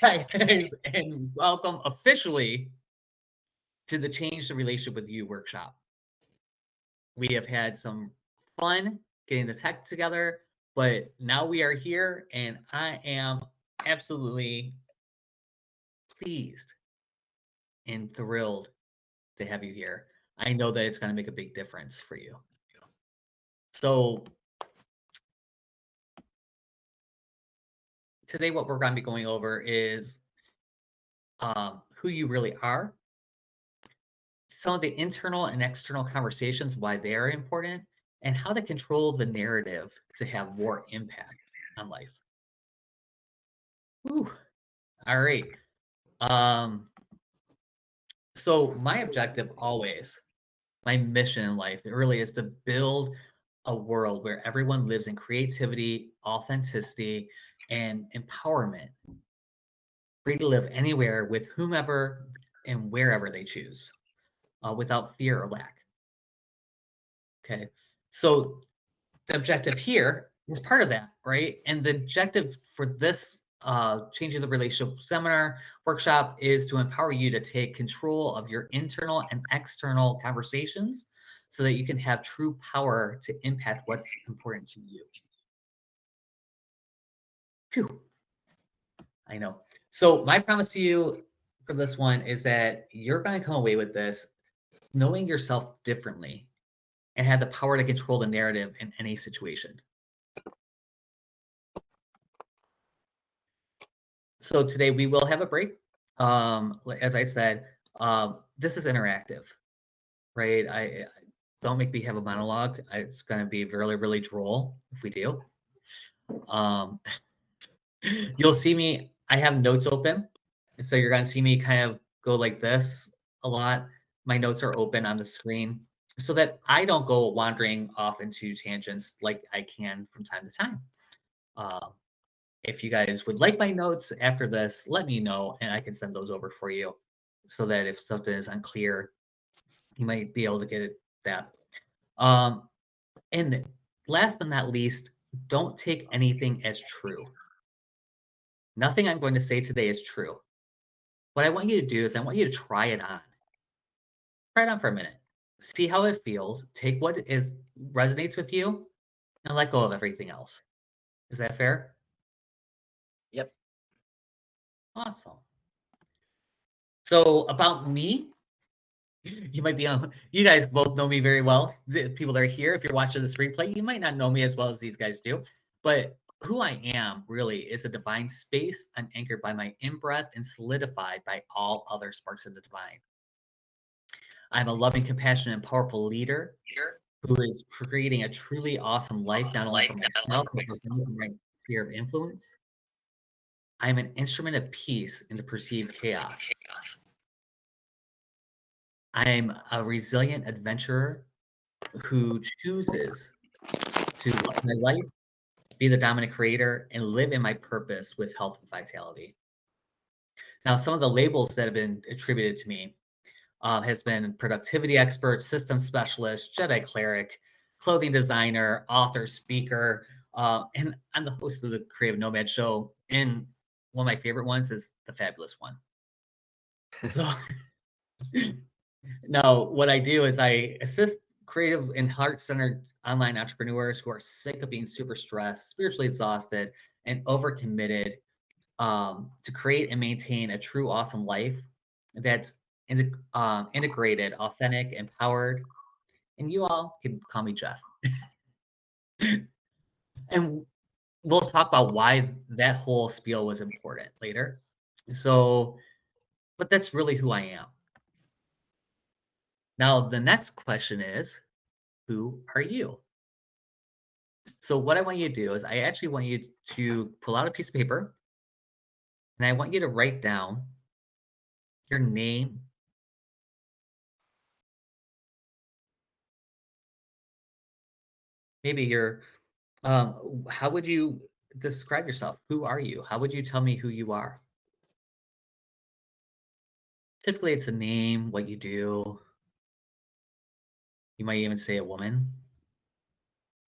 Hi, guys, and welcome officially to the Change the Relationship with You workshop. We have had some fun getting the tech together, but now we are here, and I am absolutely pleased and thrilled to have you here. I know that it's going to make a big difference for you. So, today, what we're going to be going over is who you really are, some of the internal and external conversations, why they are important, and how to control the narrative to have more impact on life. Whew. All right. Um, so my objective always, my mission in life, it really is to build a world where everyone lives in creativity, authenticity, and empowerment, free to live anywhere with whomever and wherever they choose, without fear or lack. Okay. So the objective here is part of that, right? And the objective for this changing the relationship seminar workshop is to empower you to take control of your internal and external conversations so that you can have true power to impact what's important to you. Phew, I know. So my promise to you for this one is that you're going to come away with this knowing yourself differently and have the power to control the narrative in any situation. So today we will have a break. As I said, this is interactive, right? I don't make me have a monologue. It's going to be really, really droll if we do. Um, you'll see me. I have notes open, and so you're going to see me kind of go like this a lot. My notes are open on the screen so that I don't go wandering off into tangents like I can from time to time. Um, If you guys would like my notes after this, let me know and I can send those over for you so that if something is unclear, you might be able to get it that. Um, and last but not least, don't take anything as true. Nothing I'm going to say today is true. What I want you to do is I want you to try it on. Try it on for a minute. See how it feels. Take what is resonates with you and let go of everything else. Is that fair? Yep. Awesome. So about me, you might be on, you guys both know me very well. The people that are here, if you're watching this replay, you might not know me as well as these guys do. But who I am really is a divine space. I'm anchored by my in breath and solidified by all other sparks of the divine. I'm a loving, compassionate, and powerful leader who is creating a truly awesome life, not only for myself, but for those in my sphere of influence. I'm an instrument of peace in the perceived chaos. I'm a resilient adventurer who chooses to love my life, be the dominant creator, and live in my purpose with health and vitality. Now, some of the labels that have been attributed to me has been productivity expert, system specialist, Jedi cleric, clothing designer, author, speaker, and I'm the host of the Creative Nomad Show. And one of my favorite ones is the fabulous one. So now, what I do is I assist creative and heart-centered online entrepreneurs who are sick of being super stressed, spiritually exhausted, and overcommitted to create and maintain a true awesome life that's integrated, authentic, empowered. And you all can call me Jeff. And we'll talk about why that whole spiel was important later. So, but that's really who I am. Now, the next question is, who are you? So what I want you to do is I actually want you to pull out a piece of paper and I want you to write down your name, maybe your how would you describe yourself? Who are you? How would you tell me who you are? Typically it's a name, what you do. You might even say a woman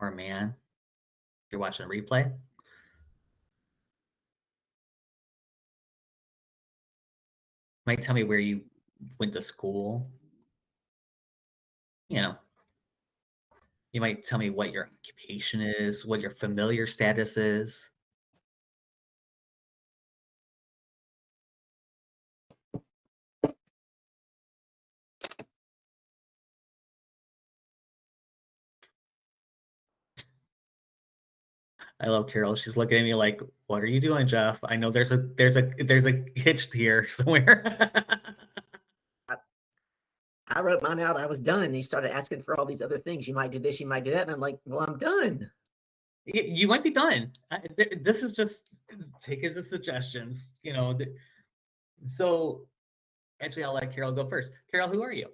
or a man if you're watching a replay. might tell me where you went to school. You know, you might tell me what your occupation is, what your familiar status is. I love Carol. She's looking at me like, "What are you doing, Jeff? I know there's a hitch here somewhere." I wrote mine out. I was done. And you started asking for all these other things. You might do this, you might do that. And I'm like, well, I'm done. You might be done. This is just take as a suggestions. So actually, I'll let Carol go first. Carol, who are you?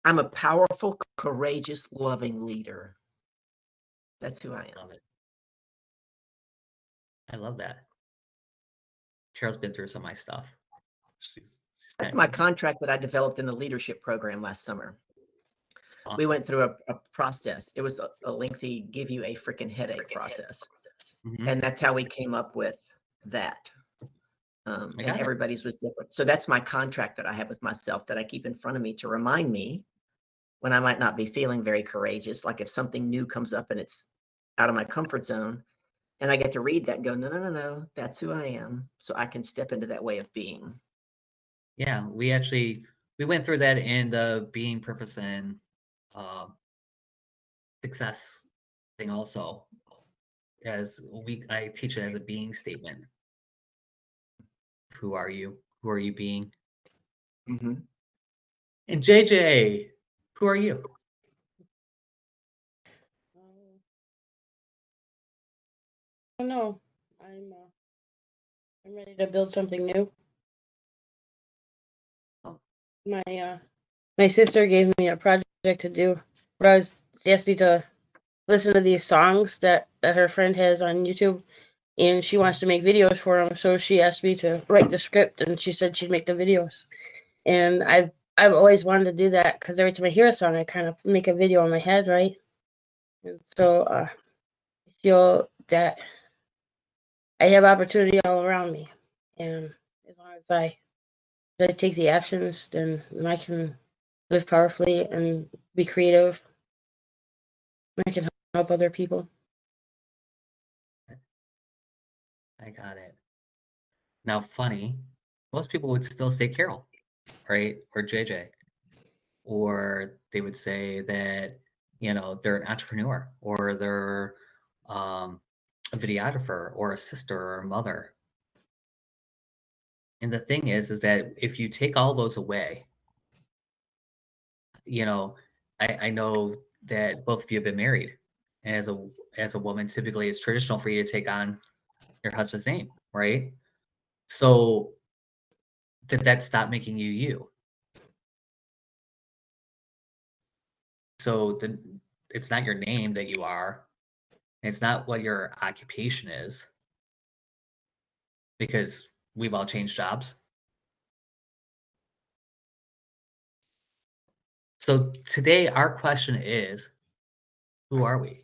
I'm a powerful, courageous, loving leader. That's who I am. Love it. I love that. Carol's been through some of my stuff. That's my contract that I developed in the leadership program last summer. Awesome. We went through a process. It was a lengthy, give you a freaking headache process. Mm-hmm. And that's how we came up with that. And everybody's was different. So that's my contract that I have with myself that I keep in front of me to remind me when I might not be feeling very courageous. Like if something new comes up and it's out of my comfort zone, and I get to read that and go, no, that's who I am. So I can step into that way of being. Yeah, we went through that in the being, purpose, and success thing also. I teach it as a being statement. Who are you? Who are you being? Mm-hmm. And JJ, who are you? I don't know. I'm ready to build something new. Oh. My sister gave me a project to do. She asked me to listen to these songs that her friend has on YouTube, and she wants to make videos for them. So she asked me to write the script, and she said she'd make the videos. And I've always wanted to do that because every time I hear a song, I kind of make a video in my head, right? And so I feel that I have opportunity all around me, and as long as I take the actions, then I can live powerfully and be creative. I can help other people. I got it. Now, funny, most people would still say Carol, right? Or JJ. Or they would say that, they're an entrepreneur or they're a videographer or a sister or a mother. And the thing is that if you take all those away, I know that both of you have been married. And as a woman, typically it's traditional for you to take on your husband's name, right? So did that stop making you you? So it's not your name that you are. It's not what your occupation is, because we've all changed jobs. So today our question is, who are we?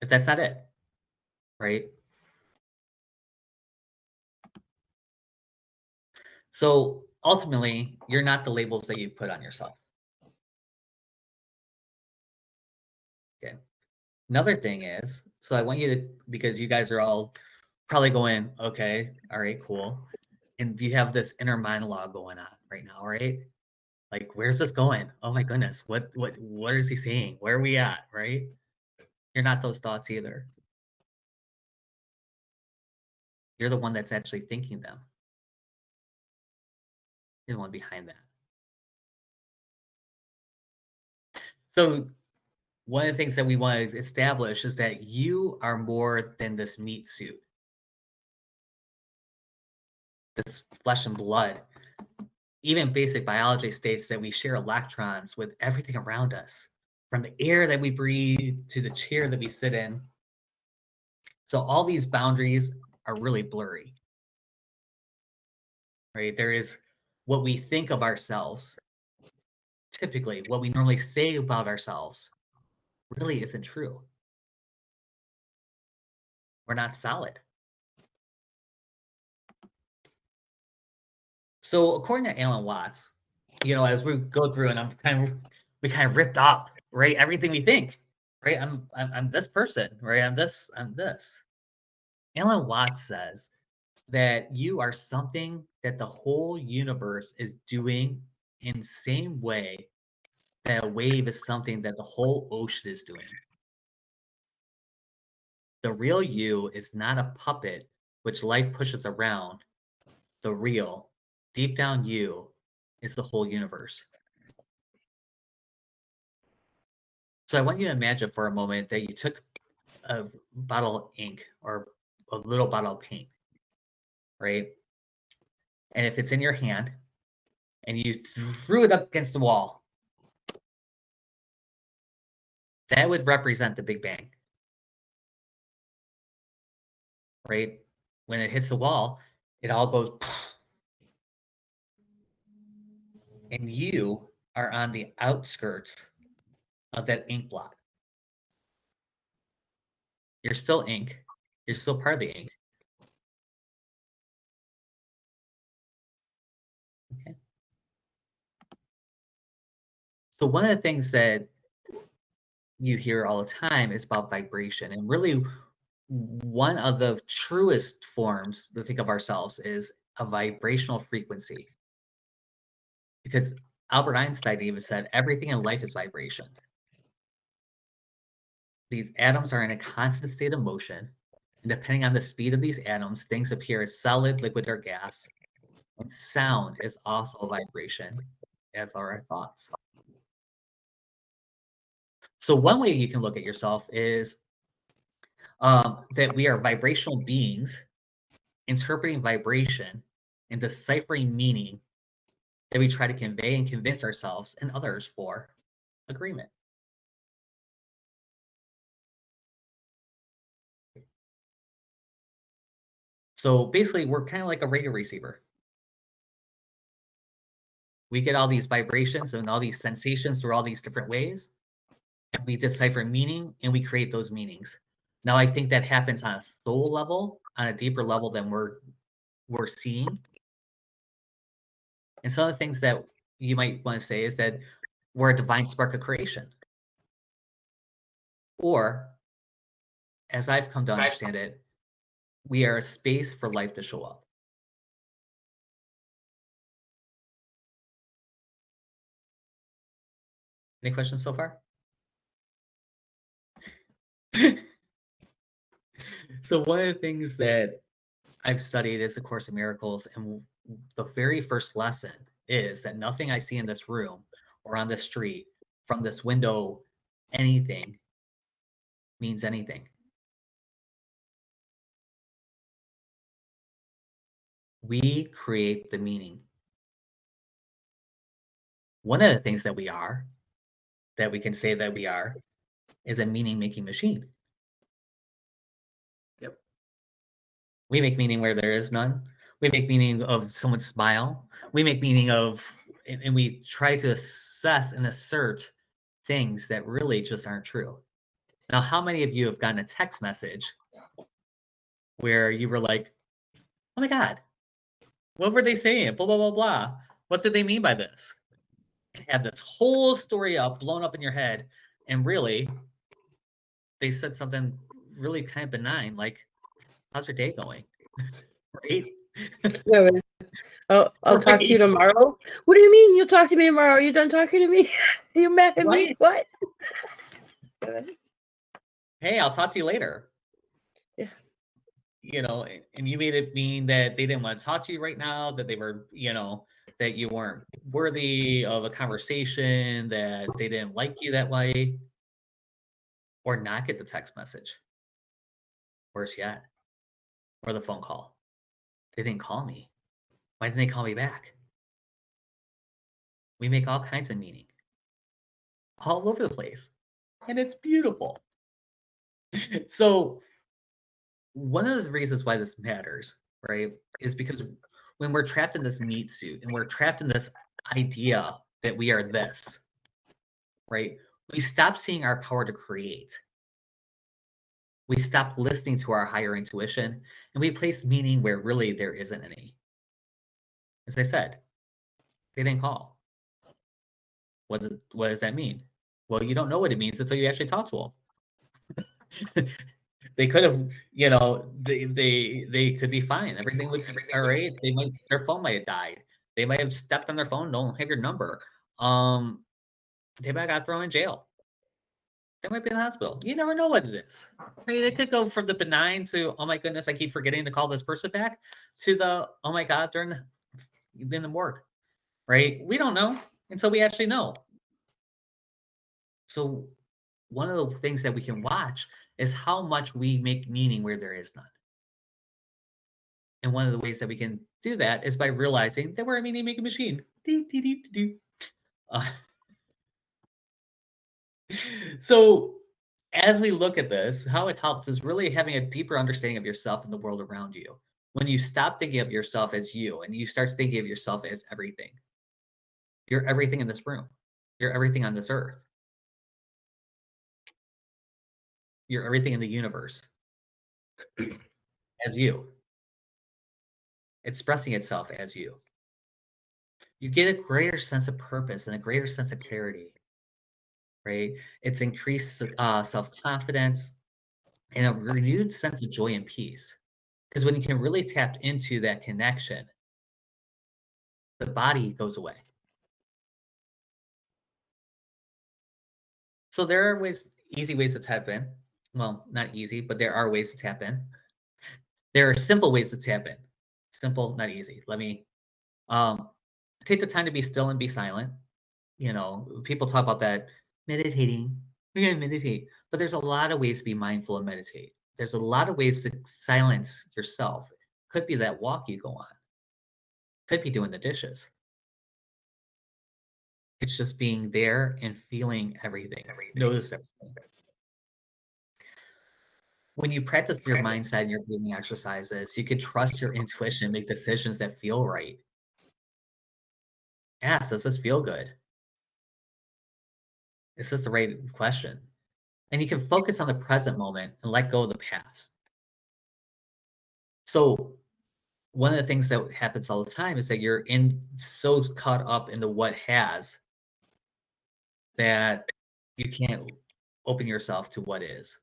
If that's not it, right? So ultimately, you're not the labels that you put on yourself. Okay. Another thing is, so I want you to, because you guys are all probably going, okay, all right, cool. And you have this inner monologue going on right now, right? Like, where's this going? Oh my goodness, what is he saying? Where are we at, right? You're not those thoughts either. You're the one that's actually thinking them. You're the one behind that. So one of the things that we want to establish is that you are more than this meat suit, this flesh and blood. Even basic biology states that we share electrons with everything around us, from the air that we breathe to the chair that we sit in. So all these boundaries are really blurry, right? There is what we think of ourselves. Typically, what we normally say about ourselves really isn't true. We're not solid. So according to Alan Watts, as we go through, and we kind of ripped up, right, everything we think, right? I'm this person, right? I'm this. Alan Watts says that you are something that the whole universe is doing in the same way that a wave is something that the whole ocean is doing. The real you is not a puppet which life pushes around. The real, deep down you is the whole universe. So I want you to imagine for a moment that you took a bottle of ink or a little bottle of paint, right? And if it's in your hand and you threw it up against the wall, that would represent the Big Bang, right? When it hits the wall, it all goes, and you are on the outskirts of that ink blot. You're still ink. You're still part of the ink. Okay. So one of the things that you hear all the time is about vibration, and really one of the truest forms to think of ourselves is a vibrational frequency. Because Albert Einstein even said everything in life is vibration. These atoms are in a constant state of motion, and depending on the speed of these atoms, things appear as solid, liquid, or gas. And sound is also a vibration, as are our thoughts. So one way you can look at yourself is that we are vibrational beings interpreting vibration and deciphering meaning that we try to convey and convince ourselves and others for agreement. So basically, we're kind of like a radio receiver. We get all these vibrations and all these sensations through all these different ways, and we decipher meaning and we create those meanings. Now, I think that happens on a soul level, on a deeper level than we're seeing. And some of the things that you might want to say is that we're a divine spark of creation. Or, as I've come to understand it, we are a space for life to show up. Any questions so far? So one of the things that I've studied is the Course in Miracles, and the very first lesson is that nothing I see in this room or on this street, from this window, anything means anything. We create the meaning. One of the things that we can say that we are, is a meaning-making machine. Yep. We make meaning where there is none. We make meaning of someone's smile. We make meaning of, and we try to assess and assert things that really just aren't true. Now, how many of you have gotten a text message where you were like, oh my God, what were they saying? Blah, blah, blah, blah. What did they mean by this? And have this whole story blown up in your head. And really, they said something really kind of benign, like, how's your day going? Right? Yeah, I'll talk to you tomorrow. What do you mean you'll talk to me tomorrow? Are you done talking to me? Are you mad at me? What? Hey, I'll talk to you later. Yeah. And you made it mean that they didn't want to talk to you right now, that they were, that you weren't worthy of a conversation, that they didn't like you that way, or not get the text message. Worse yet, or the phone call. They didn't call me. Why didn't they call me back? We make all kinds of meaning all over the place, and it's beautiful. So one of the reasons why this matters, right, is because when we're trapped in this meat suit and we're trapped in this idea that we are this, right, we stop seeing our power to create. We stop listening to our higher intuition, and we place meaning where really there isn't any. As I said, they didn't call. What does that mean? Well, you don't know what it means until you actually talk to them. They could have, they could be fine. Everything would be all right. Their phone might have died. They might have stepped on their phone, don't have your number. They might have got thrown in jail. They might be in the hospital. You never know what it is. Right? It could go from the benign to, oh my goodness, I keep forgetting to call this person back, to the, oh my God, they're in the morgue. Right? We don't know until we actually know. So one of the things that we can watch is how much we make meaning where there is none. And one of the ways that we can do that is by realizing that we're a meaning making machine. Uh, so as we look at this, how it helps is really having a deeper understanding of yourself and the world around you. When you stop thinking of yourself as you and you start thinking of yourself as everything, you're everything in this room. You're everything on this earth. You're everything in the universe as you, expressing itself as you. You get a greater sense of purpose and a greater sense of clarity, right? It's increased self-confidence and a renewed sense of joy and peace. Because when you can really tap into that connection, the body goes away. So there are easy ways to tap in. Well, not easy, but there are ways to tap in. There are simple ways to tap in. Simple, not easy. Let me take the time to be still and be silent. People talk about that meditating. We're going to meditate. But there's a lot of ways to be mindful and meditate. There's a lot of ways to silence yourself. Could be that walk you go on. Could be doing the dishes. It's just being there and feeling everything. Notice everything. When you practice your mindset and your breathing exercises, you can trust your intuition and make decisions that feel right. Ask, does this feel good? Is this the right question? And you can focus on the present moment and let go of the past. So one of the things that happens all the time is that you're so caught up in the what has that you can't open yourself to what is.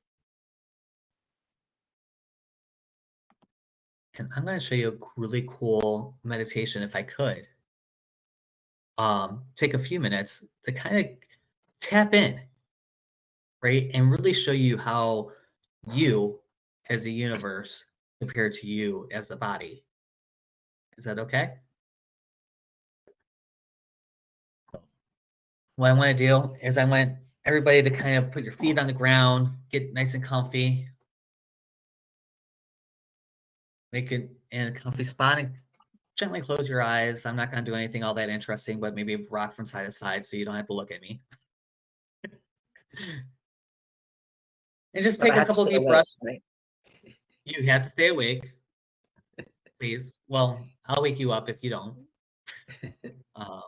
And I'm going to show you a really cool meditation if I could. Take a few minutes to kind of tap in, right? And really show you how you as a universe compared to you as the body. Is that okay? What I want to do is I want everybody to kind of put your feet on the ground, get nice and comfy. Make it in a comfy spot and gently close your eyes. I'm not going to do anything all that interesting, but maybe rock from side to side so you don't have to look at me. And just take a couple deep breaths. Right? You have to stay awake, please. Well, I'll wake you up if you don't. I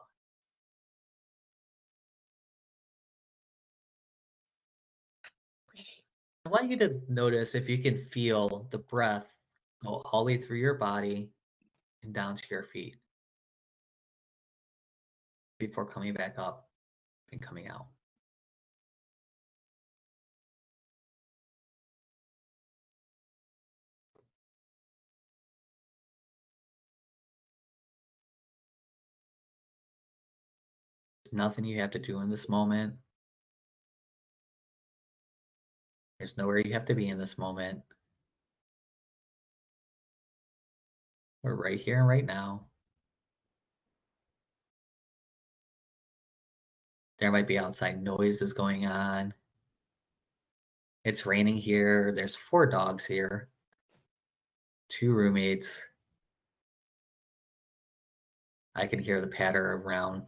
want you to notice if you can feel the breath go all the way through your body and down to your feet before coming back up and coming out. There's nothing you have to do in this moment. There's nowhere you have to be in this moment. We're right here and right now. There might be outside noises going on. It's raining here. There's 4 dogs here. 2 roommates. I can hear the patter around.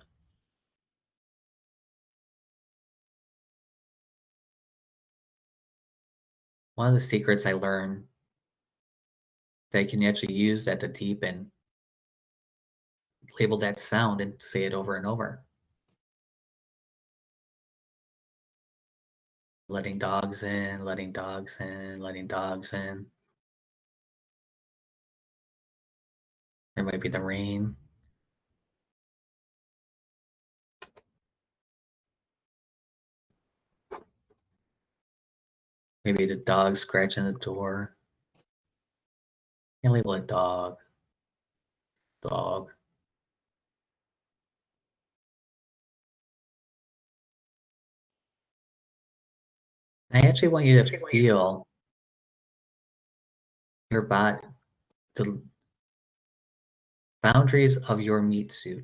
One of the secrets I learned that I can actually use that to deepen, label that sound and say it over and over. Letting dogs in, letting dogs in, letting dogs in. There might be the rain. Maybe the dog scratching the door. And label it dog. Dog. I actually want you to feel your body, the boundaries of your meat suit.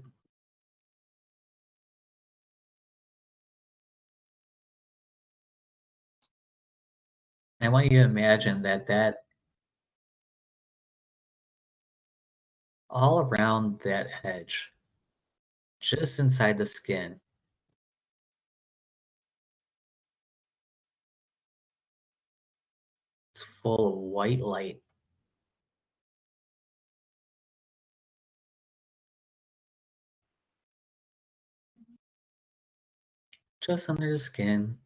I want you to imagine that all around that edge, just inside the skin, it's full of white light. Just under the skin.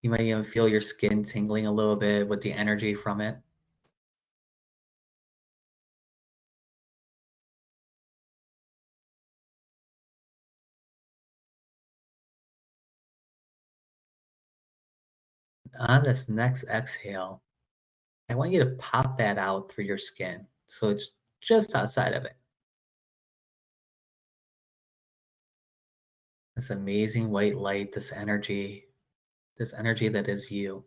You might even feel your skin tingling a little bit with the energy from it. On this next exhale, I want you to pop that out through your skin. So it's just outside of it. This amazing white light, this energy that is you.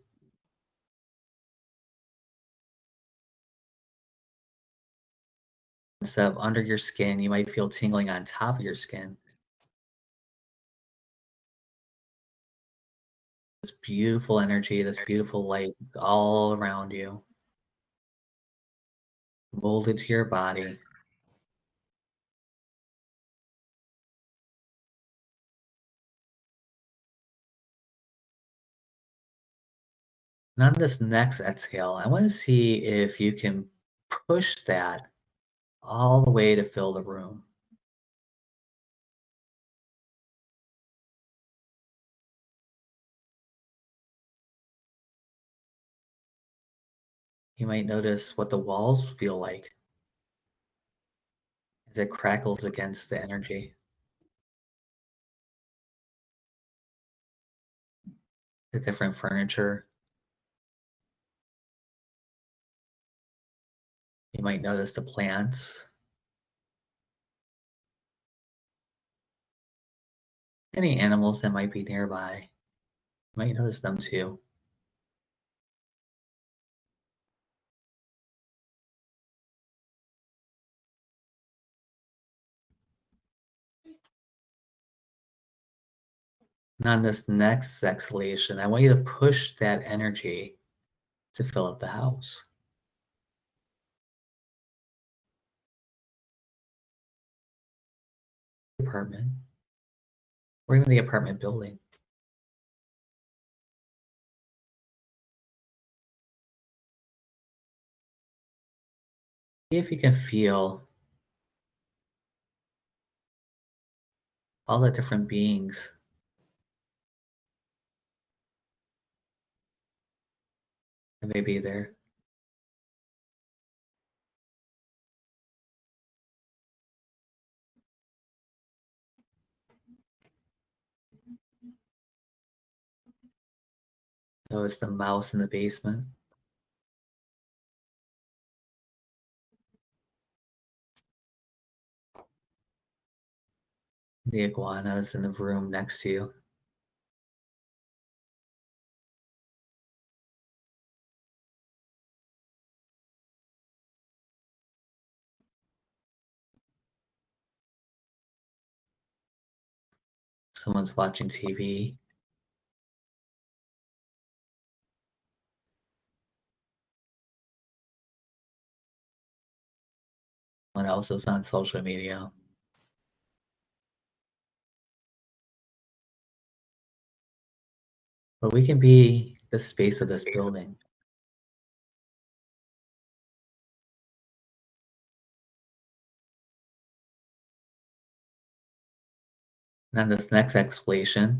Instead of under your skin, you might feel tingling on top of your skin. This beautiful energy, this beautiful light all around you, molded to your body. And on this next exhale, I want to see if you can push that all the way to fill the room. You might notice what the walls feel like as it crackles against the energy. The different furniture. You might notice the plants. Any animals that might be nearby. You might notice them too. And on this next exhalation, I want you to push that energy to fill up the house, the apartment, or even the apartment building. See if you can feel all the different beings that may be there. Notice the mouse in the basement, the iguanas in the room next to you. Someone's watching TV. Someone else is on social media. But we can be the space of this building. And on this next exhalation,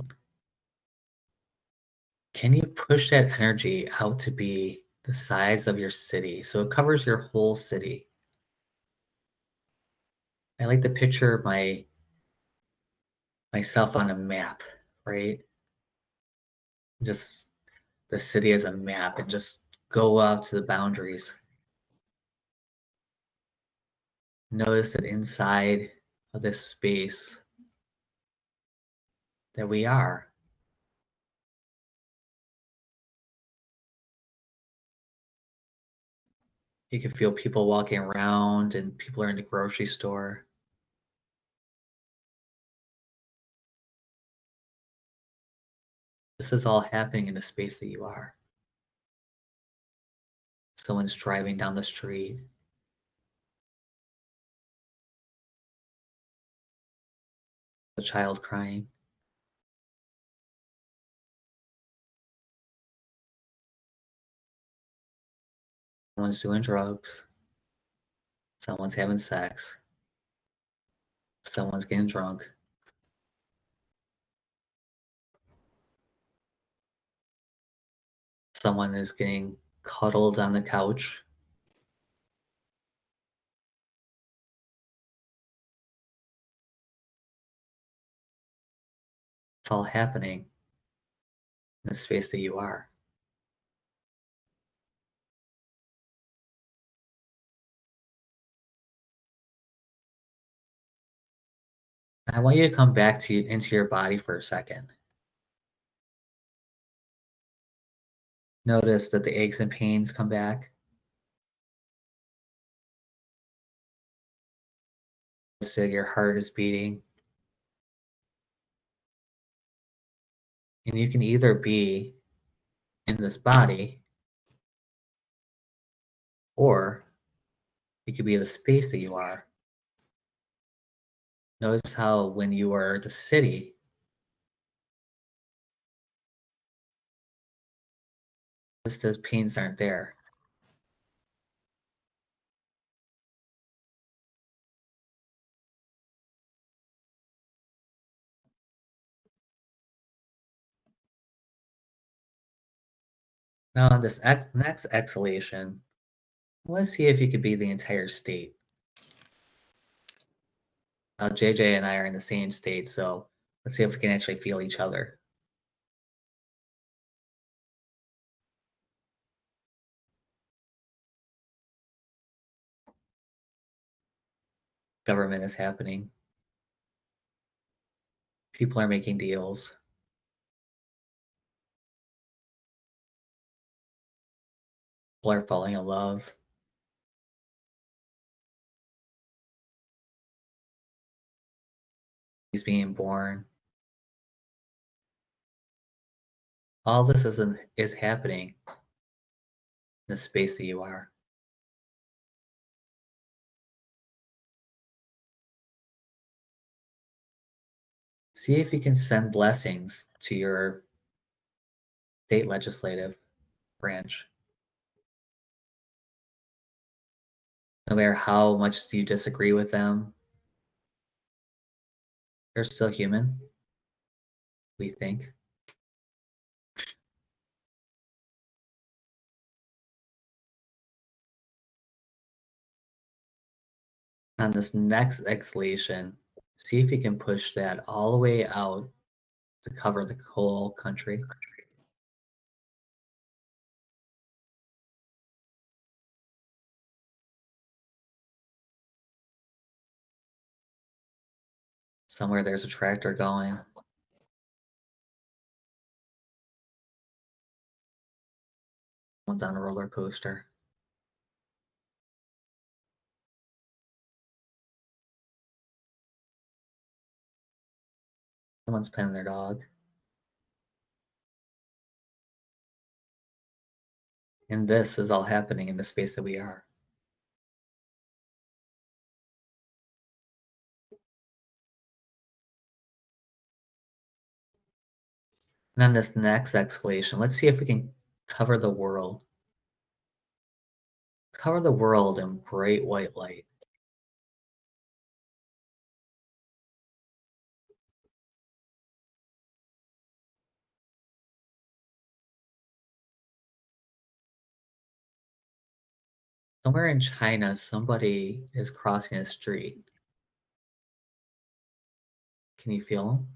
can you push that energy out to be the size of your city? So it covers your whole city. I like to picture myself on a map, right? Just the city as a map and just go out to the boundaries. Notice that inside of this space that we are, you can feel people walking around and people are in the grocery store. This is all happening in the space that you are. Someone's driving down the street. A child crying. Someone's doing drugs. Someone's having sex. Someone's getting drunk. Someone is getting cuddled on the couch. It's all happening in the space that you are. I want you to come back to into your body for a second. Notice that the aches and pains come back. So your heart is beating. And you can either be in this body or you could be the space that you are. Notice how when you are the city, just those pains aren't there. Now on this next exhalation, let's see if you could be the entire state. Now JJ and I are in the same state, so let's see if we can actually feel each other. Government is happening. People are making deals. People are falling in love. He's being born. All this is happening in the space that you are. See if you can send blessings to your state legislative branch. No matter how much you disagree with them, they're still human, we think. On this next exhalation, see if you can push that all the way out to cover the whole country. Somewhere there's a tractor going. Someone's on a roller coaster. Someone's petting their dog. And this is all happening in the space that we are. And on this next exhalation, let's see if we can cover the world. Cover the world in bright white light. Somewhere in China, somebody is crossing a street. Can you feel them?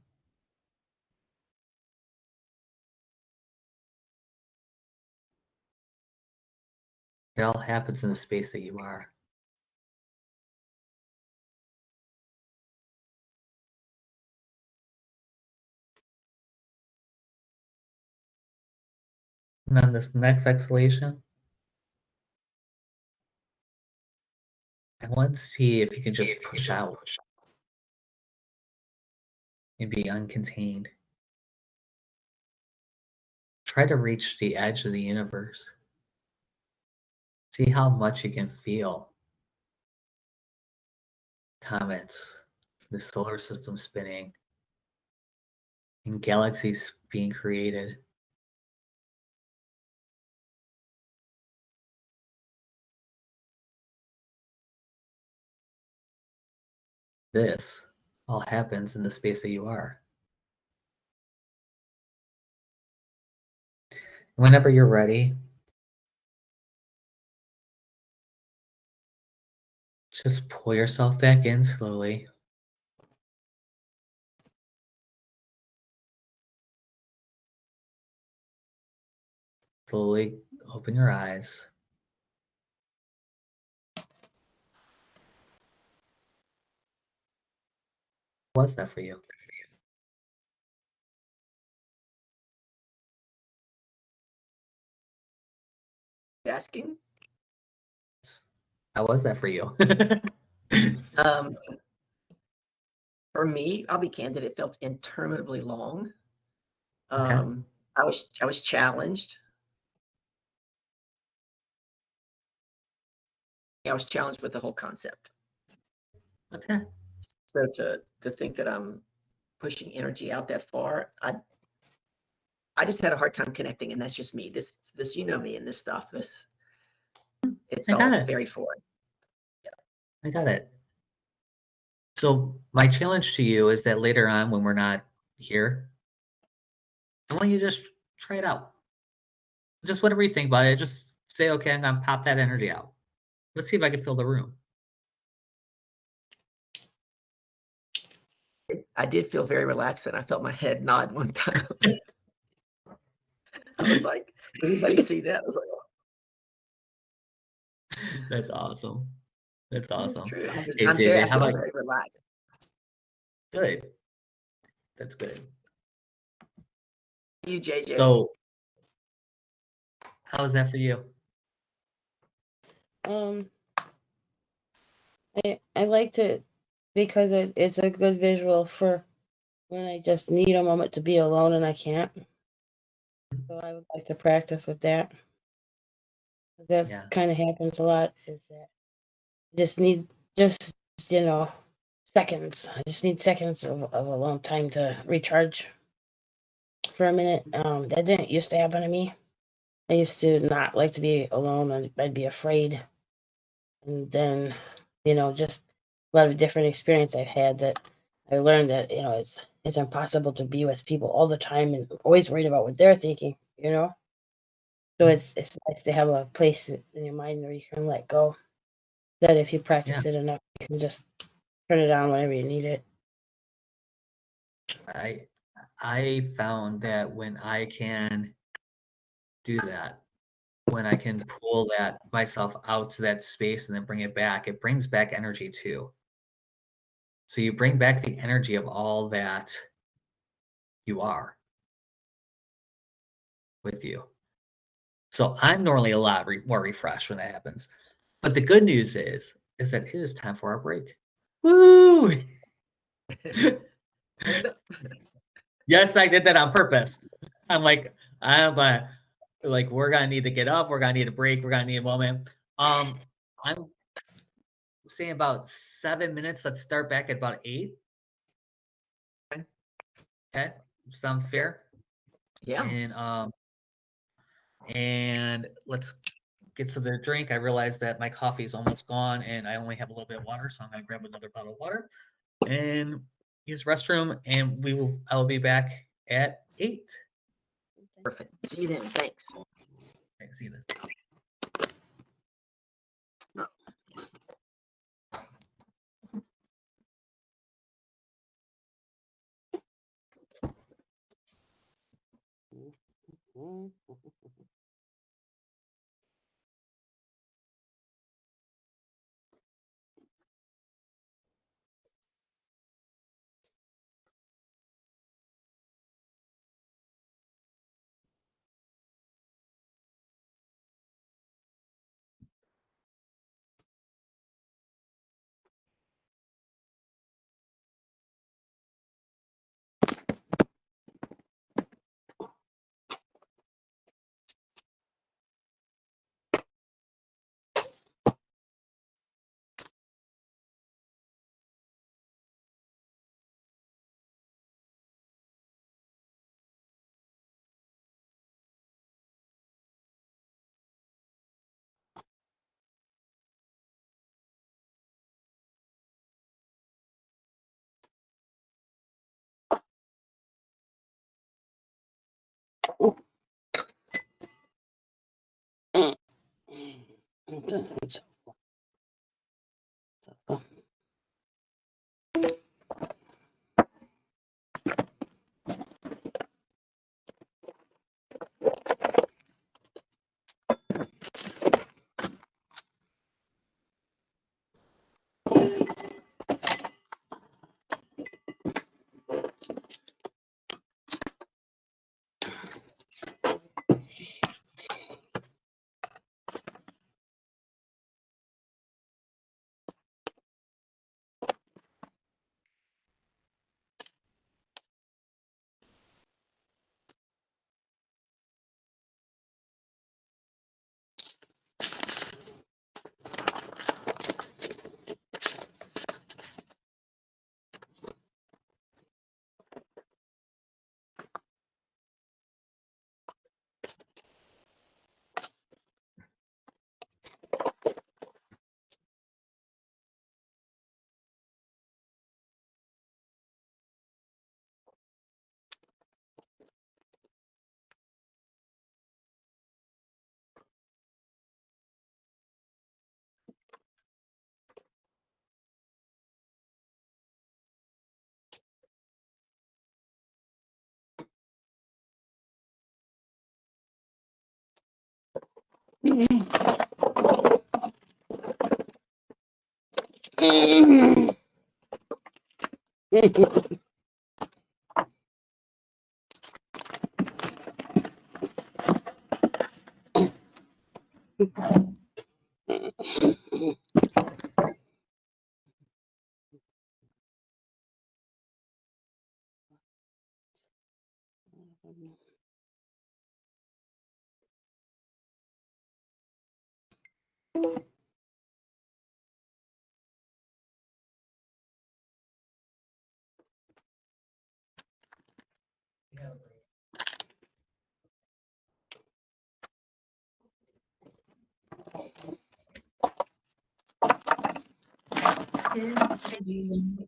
It all happens in the space that you are. And then this next exhalation, I want to see if you can just push out and be uncontained. Try to reach the edge of the universe. See how much you can feel. Comets, the solar system spinning, and galaxies being created. This all happens in the space that you are. Whenever you're ready, just pull yourself back in slowly. Slowly open your eyes. What's that for you? Asking. How was that for you? For me, I'll be candid, it felt interminably long. Okay. I was challenged. I was challenged with the whole concept. Okay. So to think that I'm pushing energy out that far, I just had a hard time connecting, and that's just me. This you know me and this stuff. It's I got all it. very foreign. I got it. So my challenge to you is that later on when we're not here, I want you to just try it out. Just whatever you think about it, just say, okay, I'm gonna pop that energy out. Let's see if I can fill the room. I did feel very relaxed, and I felt my head nod one time. I was like, "Anybody see that?" I was like, "Oh." That's awesome. That's It's awesome. true. Hey I JJ, how feel about very relaxed. good? That's good. You, JJ. So how is that for you? I liked it because it's a good visual for when I just need a moment to be alone and I can't. So I would like to practice with that. That Yeah. kind of happens a lot. Is that I just need just seconds. I just need seconds of alone time to recharge for a minute. That didn't used to happen to me. I used to not like to be alone, and I'd be afraid. And then, just a lot of different experience I've had that I learned that it's impossible to be with people all the time and always worried about what they're thinking. So it's nice to have a place in your mind where you can let go. That if you practice it enough, you can just turn it on whenever you need it. I found that when I can do that, when I can pull that myself out to that space and then bring it back, it brings back energy too. So you bring back the energy of all that you are with you. So I'm normally a lot more refreshed when that happens. But the good news is that it is time for our break. Woo! Yes, I did that on purpose. I'm like, we're gonna need to get up. We're gonna need a break. We're gonna need a moment. I'm saying about 7 minutes. Let's start back at about 8. Okay, sound fair? Yeah. And let's get to the drink. I realized that my coffee is almost gone, and I only have a little bit of water, so I'm gonna grab another bottle of water and use restroom. And I will be back at 8. Perfect. See you then. Thanks. Okay, see you then.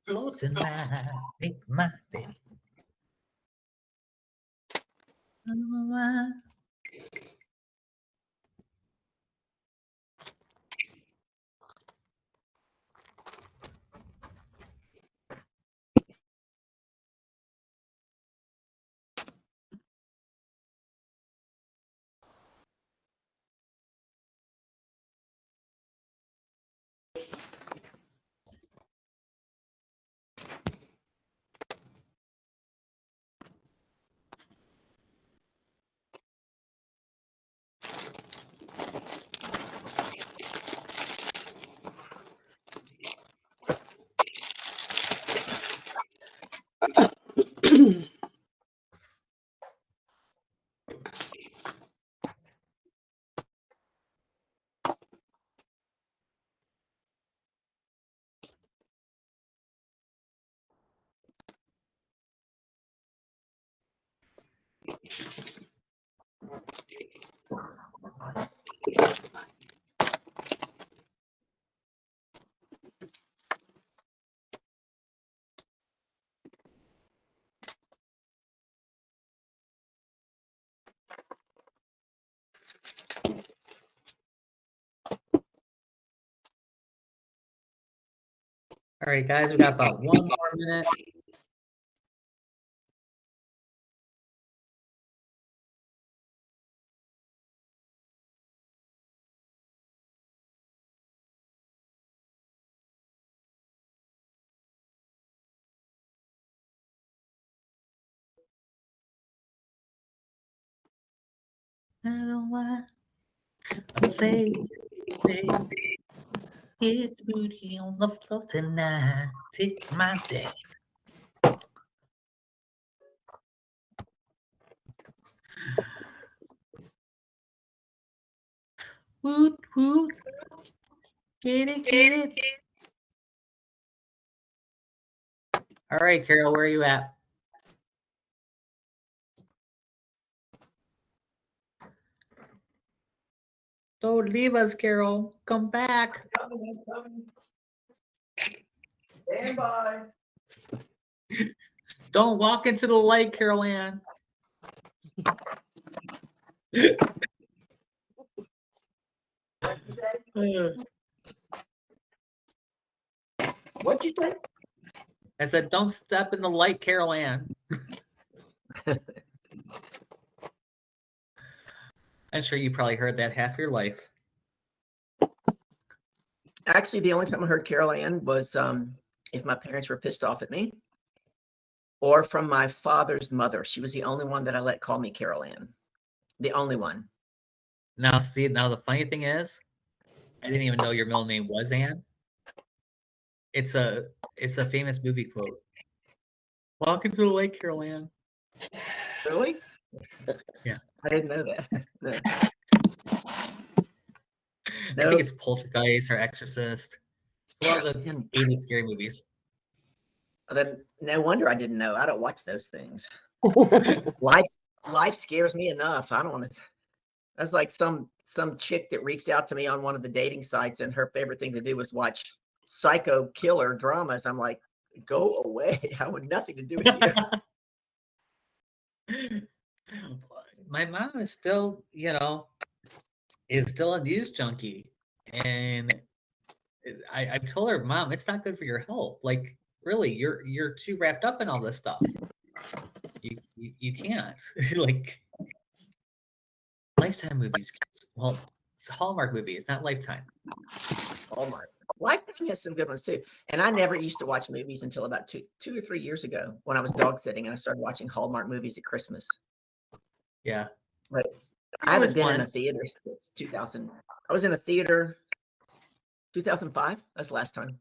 Floating make my day. All right, guys, we got about 1 more minute. I don't want to play. It's booty on the floor tonight. Take my day. Woot woot. Get it, get it. All right, Carol, where are you at? Don't leave us, Carol. Come back. I'm coming. Stand by. Don't walk into the light, Carol Ann. What'd you say? I said, don't step in the light, Carol Ann. I'm sure you probably heard that half your life. Actually, the only time I heard Carol Ann was if my parents were pissed off at me, or from my father's mother. She was the only one that I let call me Carol Ann. The only one. Now, see, now the funny thing is, I didn't even know your middle name was Ann. It's a famous movie quote. Walk into the lake, Carol Ann. Really? Yeah. I didn't know that. No. I think it's Poltergeist or Exorcist. It's one of the 80s scary movies. Then no wonder I didn't know. I don't watch those things. Life scares me enough. I don't want to. That's like some chick that reached out to me on one of the dating sites, and her favorite thing to do was watch psycho killer dramas. I'm like, go away. I want nothing to do with you. My mom is still, is still a news junkie, and I've told her, Mom, it's not good for your health. Like, really, you're too wrapped up in all this stuff. You can't. Like, Lifetime movies. Well, it's a Hallmark movie. It's not Lifetime. Hallmark. Lifetime has some good ones too. And I never used to watch movies until about two or 3 years ago when I was dog sitting, and I started watching Hallmark movies at Christmas. Yeah. But I haven't been in a theater since 2000. I was in a theater 2005. That's the last time.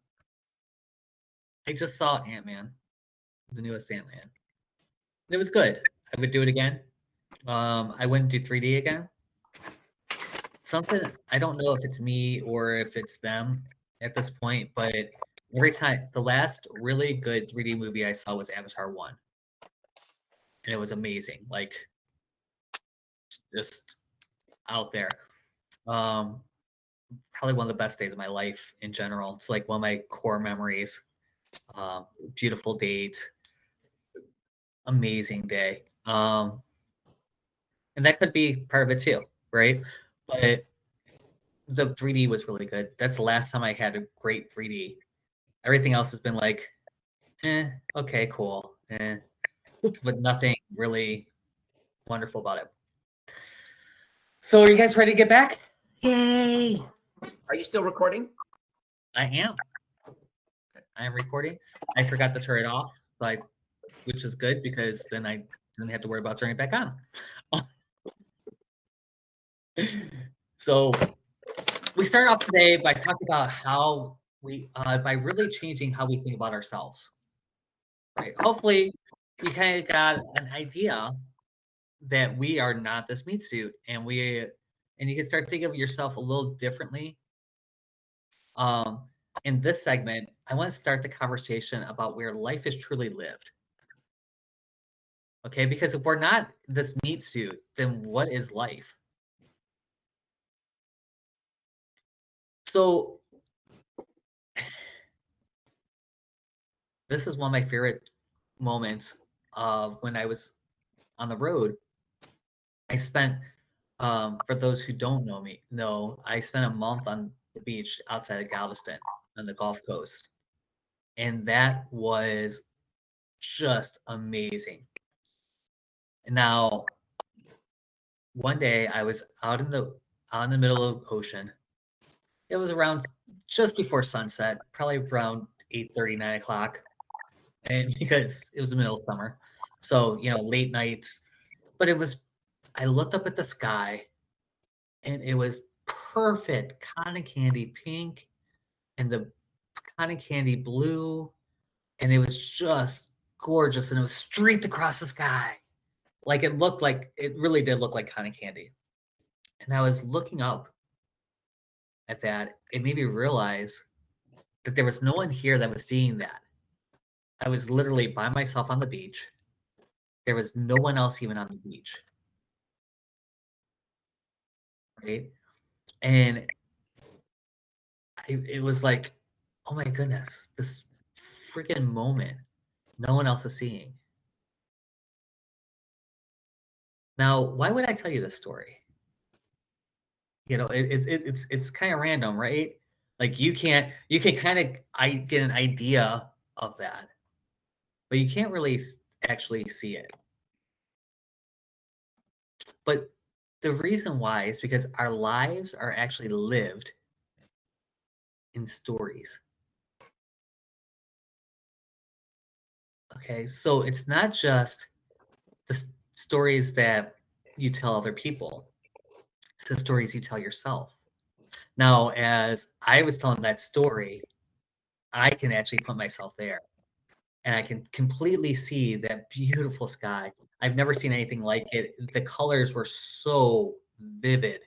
I just saw Ant-Man, the newest Ant-Man. It was good. I would do it again. I wouldn't do 3D again. Something, I don't know if it's me or if it's them at this point, but every time, the last really good 3D movie I saw was Avatar 1. And it was amazing. Like, just out there. Probably one of the best days of my life in general. It's like one of my core memories. Beautiful date, amazing day. And that could be part of it too, right? But the 3D was really good. That's the last time I had a great 3D. Everything else has been like, okay, cool, but nothing really wonderful about it. So, are you guys ready to get back? Yay! Are you still recording? I am. I am recording. I forgot to turn it off, which is good because then I didn't have to worry about turning it back on. So we start off today by talking about how we, by really changing how we think about ourselves, right? Hopefully you kind of got an idea that we are not this meat suit, and you can start thinking of yourself a little differently. In this segment, I want to start the conversation about where life is truly lived. Okay, because if we're not this meat suit, then what is life? So this is one of my favorite moments of when I was on the road. I spent, for those who don't know, I spent a month on the beach outside of Galveston on the Gulf Coast. And that was just amazing. Now, one day I was out in the middle of the ocean. It was around just before sunset, probably around 8:30, 9 o'clock. And because it was the middle of summer. So, late nights. But I looked up at the sky, and it was perfect cotton candy pink and the cotton candy blue. And it was just gorgeous. And it was streaked across the sky. Like it really did look like cotton candy. And I was looking up at that. It made me realize that there was no one here that was seeing that. I was literally by myself on the beach. There was no one else even on the beach. Right? And it was like, oh my goodness, this freaking moment no one else is seeing. Now, why would I tell you this story? It's kind of random, right? Like you can kind of get an idea of that, but you can't really actually see it. But the reason why is because our lives are actually lived in stories. Okay, so it's not just the stories that you tell other people, it's the stories you tell yourself. Now, as I was telling that story, I can actually put myself there and I can completely see that beautiful sky. I've never seen anything like it. The colors were so vivid.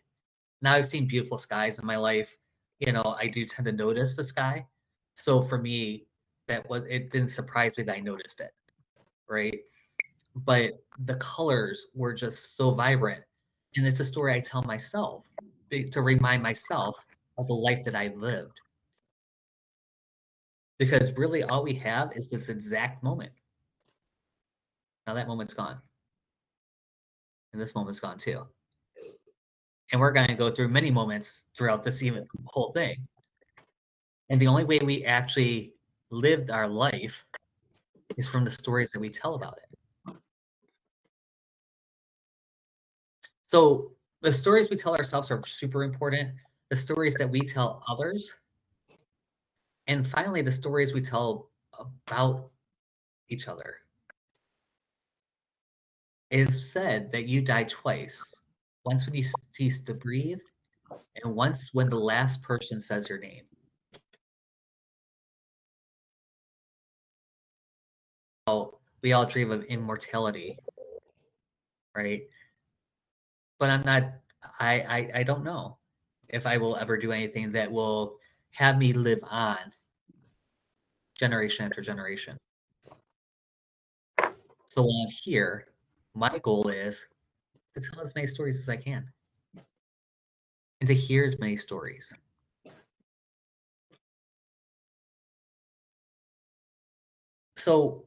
Now I've seen beautiful skies in my life. I do tend to notice the sky. So for me, it didn't surprise me that I noticed it, right? But the colors were just so vibrant. And it's a story I tell myself to remind myself of the life that I lived. Because really all we have is this exact moment. Now that moment's gone. And this moment's gone too. And we're going to go through many moments throughout this even whole thing. And the only way we actually lived our life is from the stories that we tell about it. So the stories we tell ourselves are super important. The stories that we tell others. And finally, the stories we tell about each other. It is said that you die twice. Once when you cease to breathe, and once when the last person says your name. We all dream of immortality, right? But I don't know if I will ever do anything that will have me live on generation after generation. So while I'm here, my goal is to tell as many stories as I can and to hear as many stories. So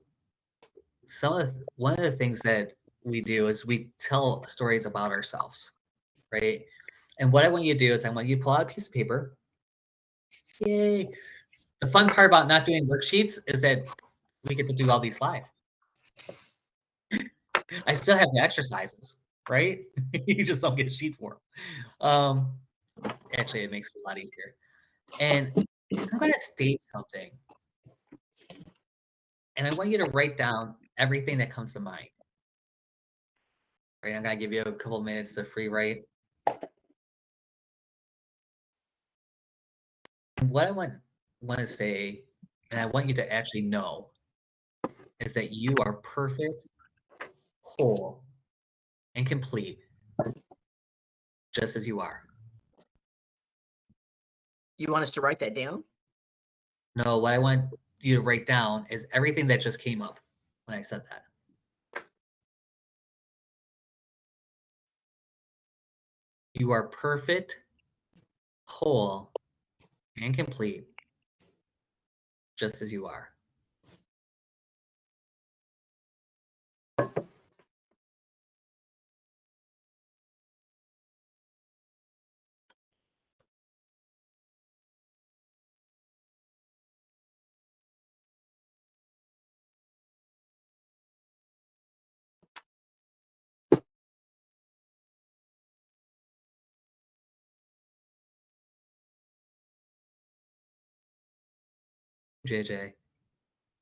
one of the things that we do is we tell stories about ourselves, right? And what I want you to do is I want you to pull out a piece of paper. Yay. The fun part about not doing worksheets is that we get to do all these live. I still have the exercises, right? You just don't get a sheet for them. Actually, it makes it a lot easier. And I'm going to state something. And I want you to write down everything that comes to mind. Right? I'm going to give you a couple minutes to free write. What I want to say, and I want you to actually know, is that you are perfect, whole, and complete, just as you are. You want us to write that down? No, what I want you to write down is everything that just came up when I said that. You are perfect, whole, and complete, just as you are. JJ,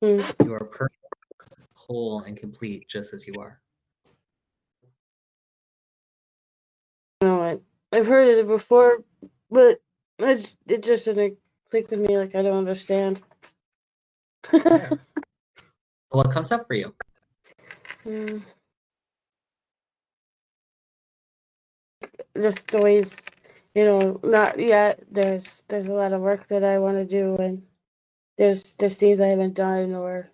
you are perfect, whole, and complete, just as you are. No, I've heard it before, but it just didn't click with me. Like I don't understand. Yeah. What comes up for you? Just always, not yet. There's a lot of work that I want to do, and there's things I haven't done or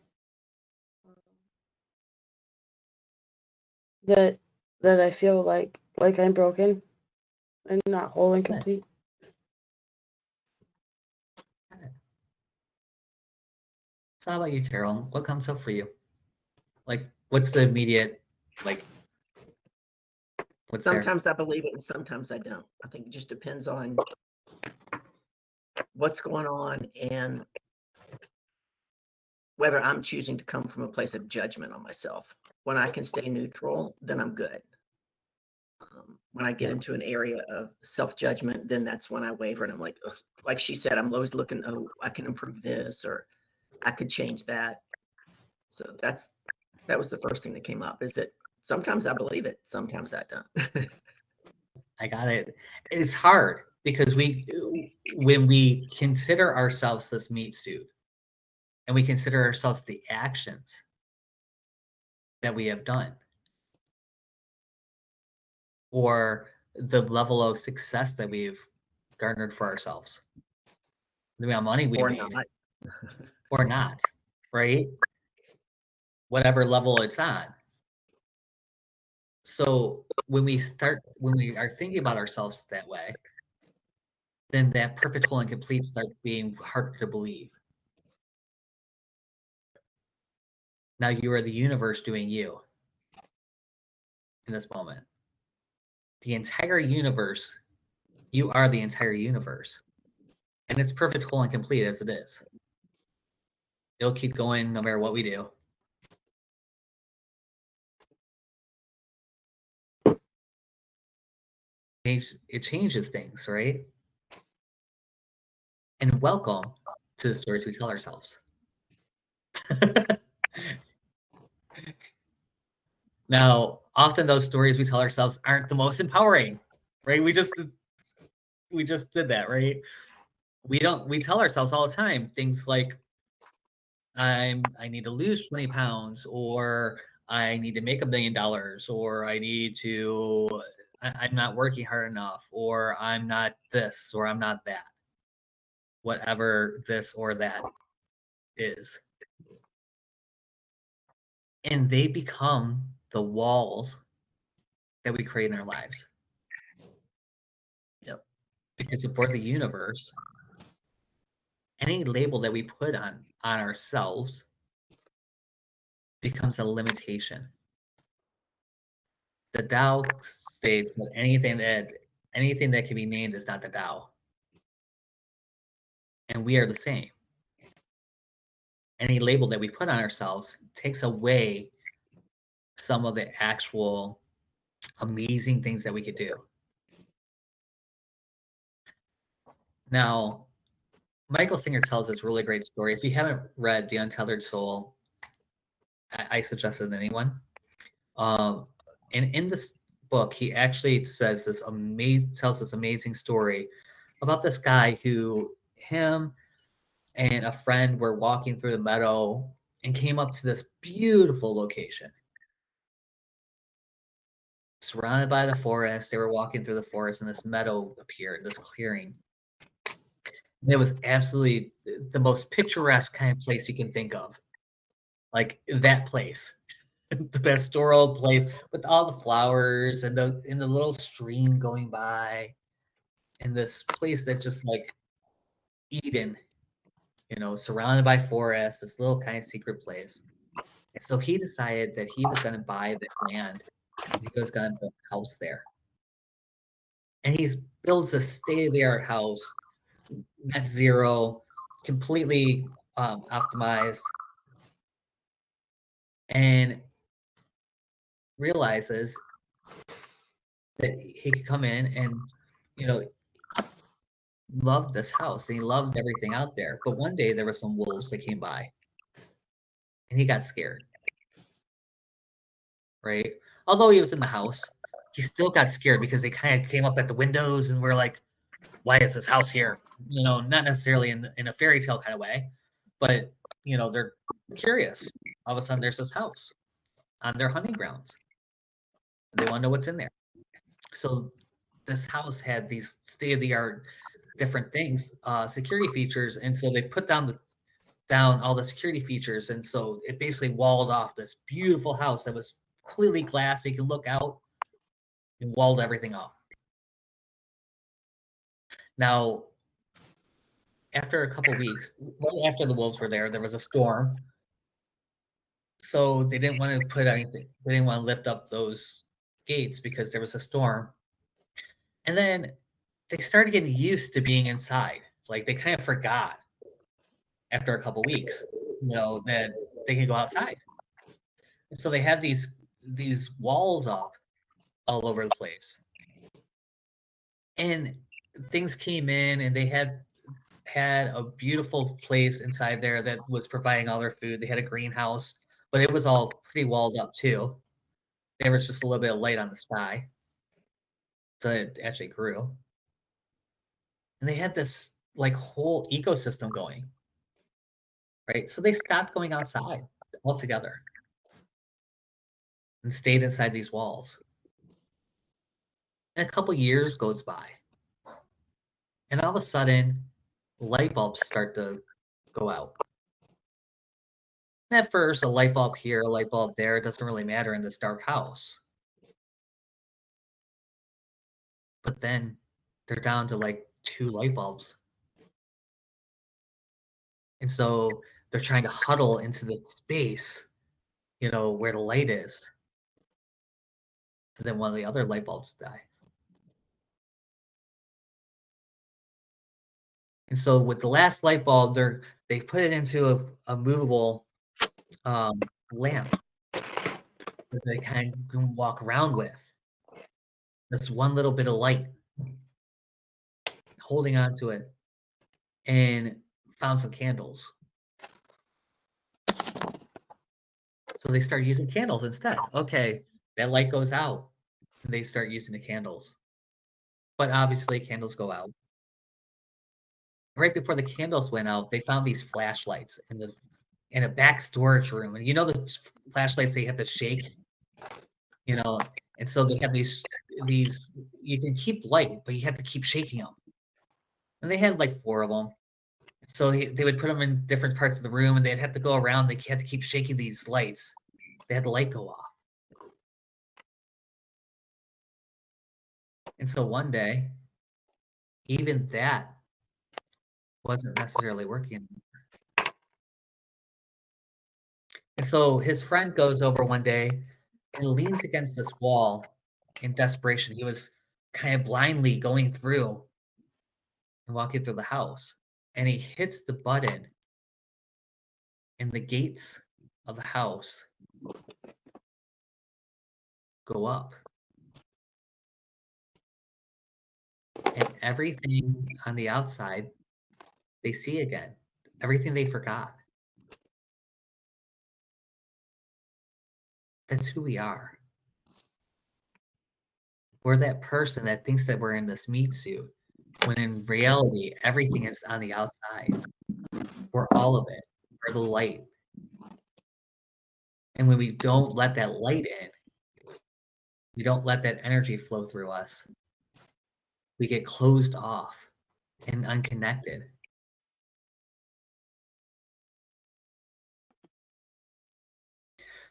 that I feel like I'm broken and not whole and complete. So how about you, Carol? What comes up for you? Like, what's the immediate, like, What's there? Sometimes I believe it and sometimes I don't. I think it just depends on what's going on and whether I'm choosing to come from a place of judgment on myself. When I can stay neutral, then I'm good. When I get into an area of self-judgment, then that's when I waver and I'm like, ugh. Like she said, I'm always looking, oh, I can improve this or I could change that. So that was the first thing that came up, is that sometimes I believe it, sometimes I don't. I got it. It's hard because when we consider ourselves this meat suit and we consider ourselves the actions that we have done or the level of success that we've garnered for ourselves, the amount of money we Or made not. or not, right? Whatever level it's on. So when we are thinking about ourselves that way, then that perfect, whole, and complete starts being hard to believe. Now you are the universe doing you in this moment. The entire universe, you are the entire universe. And it's perfect, whole, and complete as it is. It'll keep going no matter what we do. It changes things, right? And welcome to the stories we tell ourselves. Now, often those stories we tell ourselves aren't the most empowering, right? We just did that, right? We tell ourselves all the time things like I need to lose 20 pounds, or I need to make $1 million, or I'm not working hard enough, or I'm not this, or I'm not that. Whatever this or that is. And they become the walls that we create in our lives. Yep. Because if we're the universe, any label that we put on ourselves becomes a limitation. The Tao states that anything that can be named is not the Tao. And we are the same. Any label that we put on ourselves takes away some of the actual amazing things that we could do. Now, Michael Singer tells this really great story. If you haven't read The Untethered Soul, I suggest it to anyone. And in this book, he actually tells this amazing story about this guy who him and a friend were walking through the meadow and came up to this beautiful location. Surrounded by the forest, they were walking through the forest and this meadow appeared, this clearing. And it was absolutely the most picturesque kind of place you can think of. Like that place. The pastoral place with all the flowers and the little stream going by, and this place that's just like Eden, surrounded by forest, this little kind of secret place. And so he decided that he was going to buy the land and he was going to build a house there. And he builds a state-of-the-art house, net zero, completely optimized, and realizes that he could come in and, loved this house and he loved everything out there. But one day there were some wolves that came by and he got scared. Right? Although he was in the house, he still got scared because they kind of came up at the windows and were like, why is this house here? Not necessarily in a fairy tale kind of way, but they're curious. All of a sudden there's this house on their hunting grounds. They want to know what's in there. So this house had these state-of-the-art different things, security features, and so they put down all the security features, and so it basically walled off this beautiful house that was completely glass, so you can look out, and walled everything off. Now, after a couple weeks, right after the wolves were there was a storm, so they didn't want to put anything. They didn't want to lift up those gates because there was a storm. And then they started getting used to being inside. Like they kind of forgot after a couple weeks, that they could go outside. And so they had these walls up all over the place. And things came in, and they had a beautiful place inside there that was providing all their food. They had a greenhouse, but it was all pretty walled up too. There was just a little bit of light on the sky. So it actually grew. And they had this like whole ecosystem going. Right? So they stopped going outside altogether and stayed inside these walls. And a couple years goes by. And all of a sudden, light bulbs start to go out. And at first, a light bulb here, a light bulb there, it doesn't really matter in this dark house. But then they're down to like 2 light bulbs. And so they're trying to huddle into the space, where the light is. And then one of the other light bulbs dies. And so with the last light bulb, they put it into a movable lamp that they kind of can walk around with. That's one little bit of light, holding on to it, and found some candles. So they start using candles instead. Okay, that light goes out, and they start using the candles. But obviously, candles go out. Right before the candles went out, they found these flashlights in a back storage room. And the flashlights they have to shake, and so they have these you can keep light, but you have to keep shaking them. And they had like 4 of them. So they would put them in different parts of the room, and they'd have to go around. They had to keep shaking these lights. They had the light go off. And so one day, even that wasn't necessarily working. And so his friend goes over one day and leans against this wall in desperation. He was kind of blindly going through and walking through the house. And he hits the button, and the gates of the house go up. And everything on the outside, they see again. Everything they forgot. That's who we are. We're that person that thinks that we're in this meat suit, when in reality, everything is on the outside. We're all of it. We're the light. And when we don't let that light in, we don't let that energy flow through us, we get closed off and unconnected.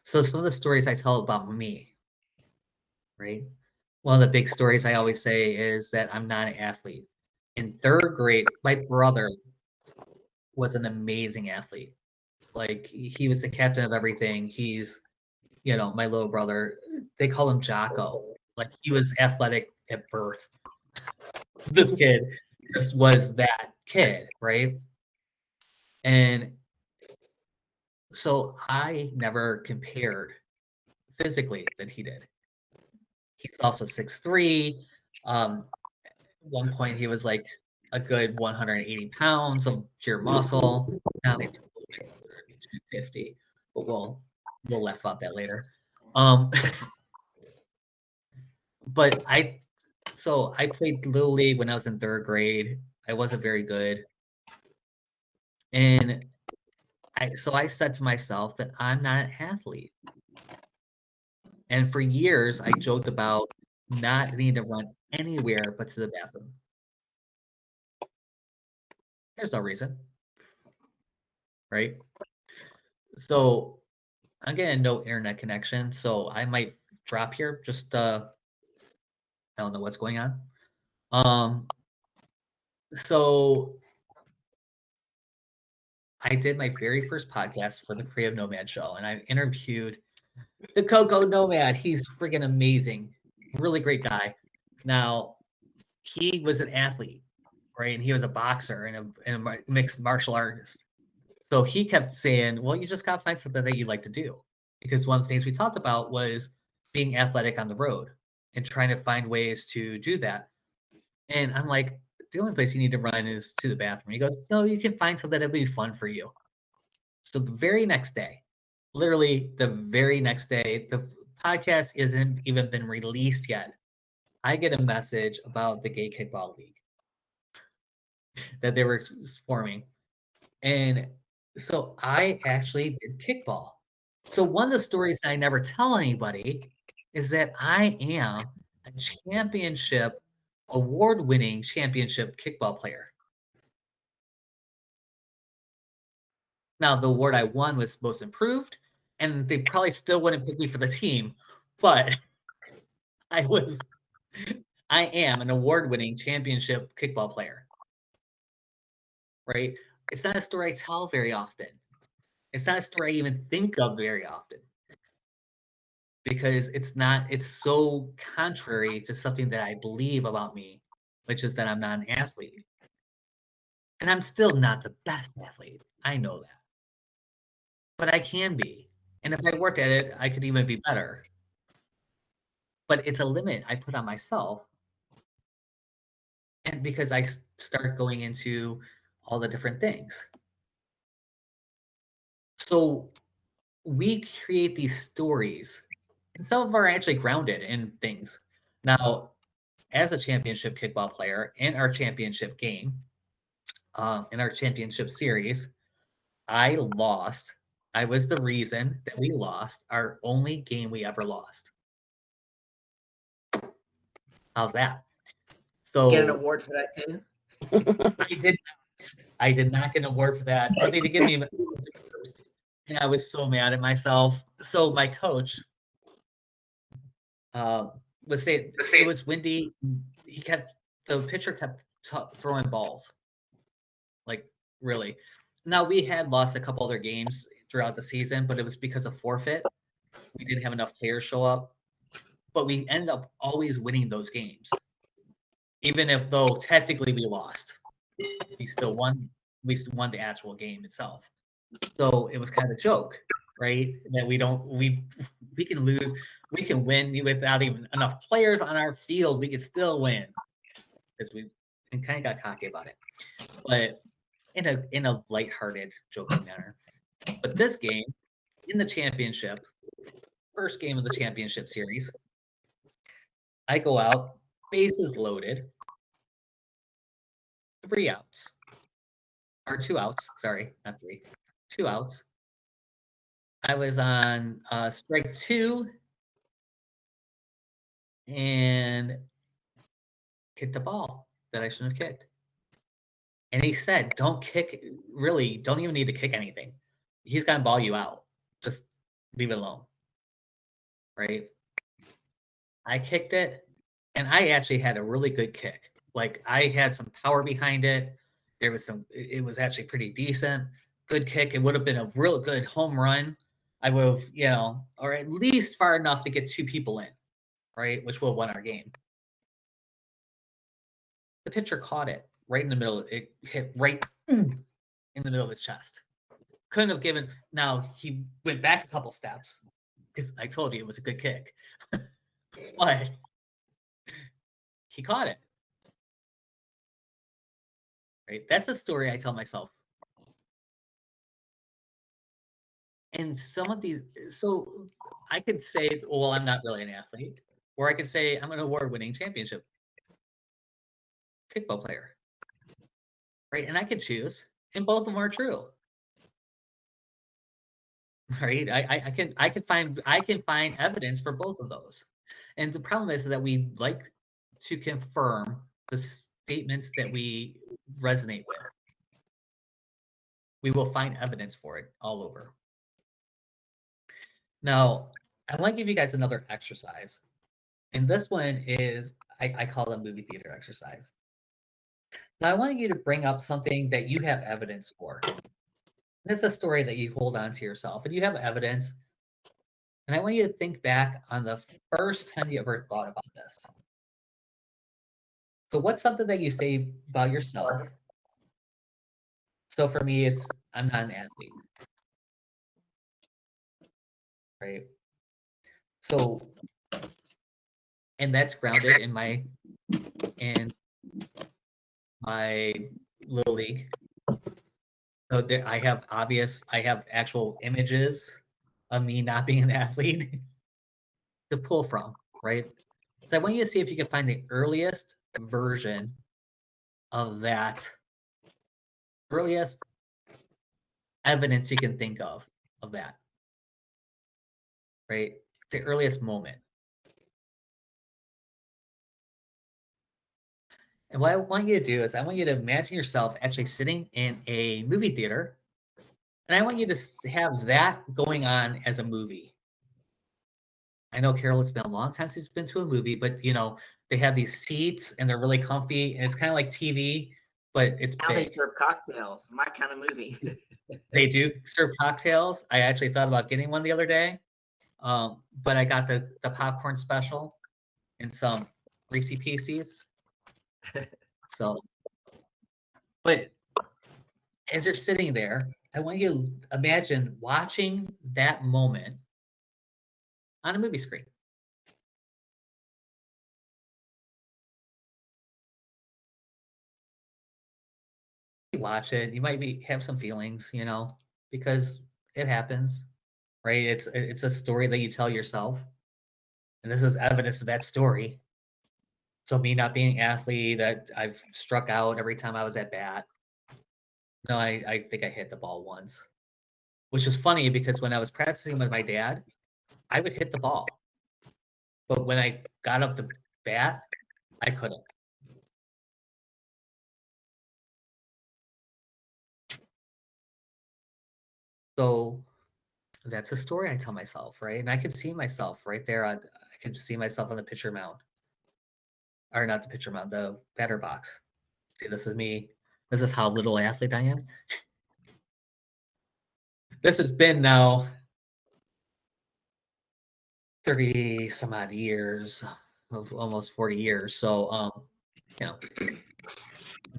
So some of the stories I tell about me, right? One of the big stories I always say is that I'm not an athlete. In 3rd grade, my brother was an amazing athlete. Like he was the captain of everything. He's, my little brother, they call him Jocko. Like he was athletic at birth. This kid just was that kid, right? And so I never compared physically that he did. He's also 6'3". One point he was like a good 180 pounds of pure muscle. Now he's 250, but we'll laugh about that later. But I played Little League when I was in 3rd grade. I wasn't very good. And I said to myself that I'm not an athlete. And for years, I joked about not needing to run anywhere but to the bathroom. There's no reason, right? So I'm getting no internet connection, so I might drop here. Just I don't know what's going on. So I did my very first podcast for the Creative Nomad Show, and I interviewed the Coco Nomad. He's freaking amazing. really great guy. Now, he was an athlete, right? And he was a boxer and a mixed martial artist. So he kept saying, well, you just got to find something that you like to do. Because one of the things we talked about was being athletic on the road and trying to find ways to do that. And I'm like, the only place you need to run is to the bathroom. He goes, no, you can find something that'll be fun for you. So the very next day, literally the very next day, the podcast isn't even been released yet. I get a message about the Gay Kickball League that they were forming. And so I actually did kickball. So one of the stories I never tell anybody is that I am a championship, award-winning championship kickball player. Now, the award I won was most improved, and they probably still wouldn't pick me for the team, but I am an award-winning championship kickball player, right? It's not a story I tell very often. It's not a story I even think of very often because it's so contrary to something that I believe about me, which is that I'm not an athlete. And I'm still not the best athlete. I know that. But I can be. And if I work at it, I could even be better. But it's a limit I put on myself. And because I start going into all the different things. So we create these stories, and some of them are actually grounded in things. Now, as a championship kickball player in our championship game, in our championship series, I lost. I was the reason that we lost our only game we ever lost. How's that? So Get an award for that too? I did not get an award for that, but they did give me, and I was so mad at myself. So my coach was saying it was windy. The pitcher kept throwing balls, like really. Now we had lost a couple other games throughout the season, but it was because of forfeit. We didn't have enough players show up, but we ended up always winning those games, even if though technically we lost. We still won. We won the actual game itself. So it was kind of a joke, right? That we can lose, we can win without even enough players on our field. We could still win because we kind of got cocky about it, but in a lighthearted, joking manner. But this game in the championship, first game of the championship series, I go out, bases loaded, 3 outs. Or 2 outs, sorry, not 3. 2 outs. I was on strike 2 and kicked the ball that I shouldn't have kicked. And he said, don't kick, really, don't even need to kick anything. He's going to ball you out. Just leave it alone. Right? I kicked it, and I actually had a really good kick. Like, I had some power behind it. There was it was actually pretty decent. Good kick. It would have been a real good home run. I would have, or at least far enough to get 2 people in, right? Which would have won our game. The pitcher caught it right in the middle. It hit right in the middle of his chest. Couldn't have given. Now, he went back a couple steps because I told you it was a good kick. But he caught it. Right? That's a story I tell myself. And some of these, so I could say, well, I'm not really an athlete, or I could say I'm an award-winning championship kickball player, right? And I could choose, and both of them are true, right? I can find evidence for both of those, and the problem is that we like to confirm the statements that we resonate with. We will find evidence for it all over. Now, I want to give you guys another exercise. And this one is, I call it a movie theater exercise. Now, I want you to bring up something that you have evidence for. It's a story that you hold on to yourself, and you have evidence. And I want you to think back on the first time you ever thought about this. So what's something that you say about yourself? So for me, it's I'm not an athlete, right? So, and that's grounded in my little league. So there, I have actual images of me not being an athlete to pull from, right? So I want you to see if you can find the earliest version of that, earliest evidence you can think of that, right? The earliest moment. And what I want you to do is I want you to imagine yourself actually sitting in a movie theater, and I want you to have that going on as a movie. I know, Carol, it's been a long time since you've been to a movie, but they have these seats and they're really comfy, and it's kind of like TV, but it's Now big. they serve cocktails. My kind of movie. They do serve cocktails. I actually thought about getting one the other day, but I got the popcorn special and some Reese's Pieces. So, but as you're sitting there, I want you to imagine watching that moment on a movie screen. You watch it, you might have some feelings, because it happens, right? It's a story that you tell yourself, and this is evidence of that story. So me not being an athlete, that I've struck out every time I was at bat. No, I think I hit the ball once, which is funny because when I was practicing with my dad, I would hit the ball, but when I got up the bat, I couldn't. So that's a story I tell myself, right? And I could see myself right there. I could see myself on the pitcher mound, or not the pitcher mound, the batter box. See, this is me. This is how little athlete I am. This has been now 30 some odd years, of almost 40 years. So,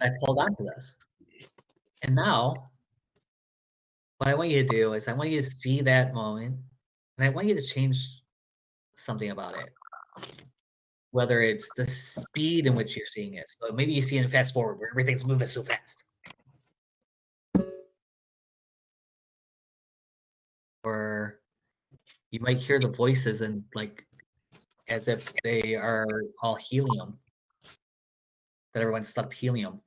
I've held on to this. And now, what I want you to do is I want you to see that moment, and I want you to change something about it. Whether it's the speed in which you're seeing it. So maybe you see it in fast forward where everything's moving so fast. Or you might hear the voices and like as if they are all helium. That everyone sucked helium.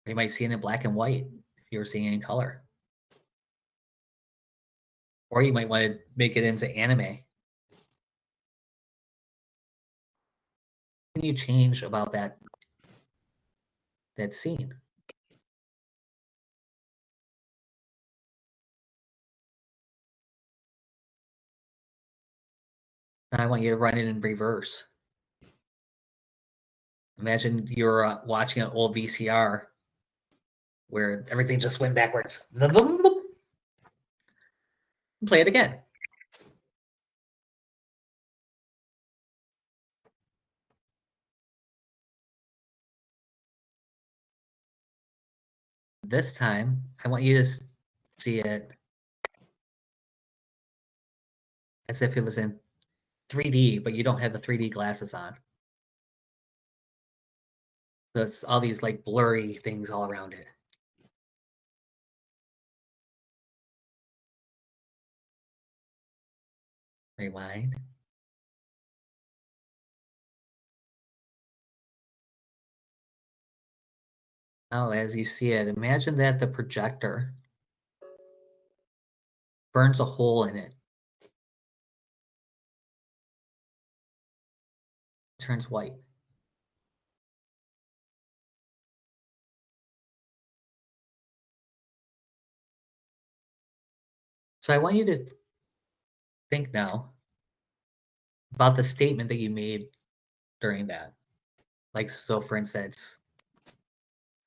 You might see it in black and white if you were seeing it in color. Or you might want to make it into anime. What can you change about that scene? Now I want you to run it in reverse. Imagine you're watching an old VCR where everything just went backwards. Play it again. This time, I want you to see it as if it was in 3D, but you don't have the 3D glasses on. So it's all these like blurry things all around it. Rewind. Now, as you see it, imagine that the projector burns a hole in it. It turns white. So I want you to think now about the statement that you made during that. Like, so for instance,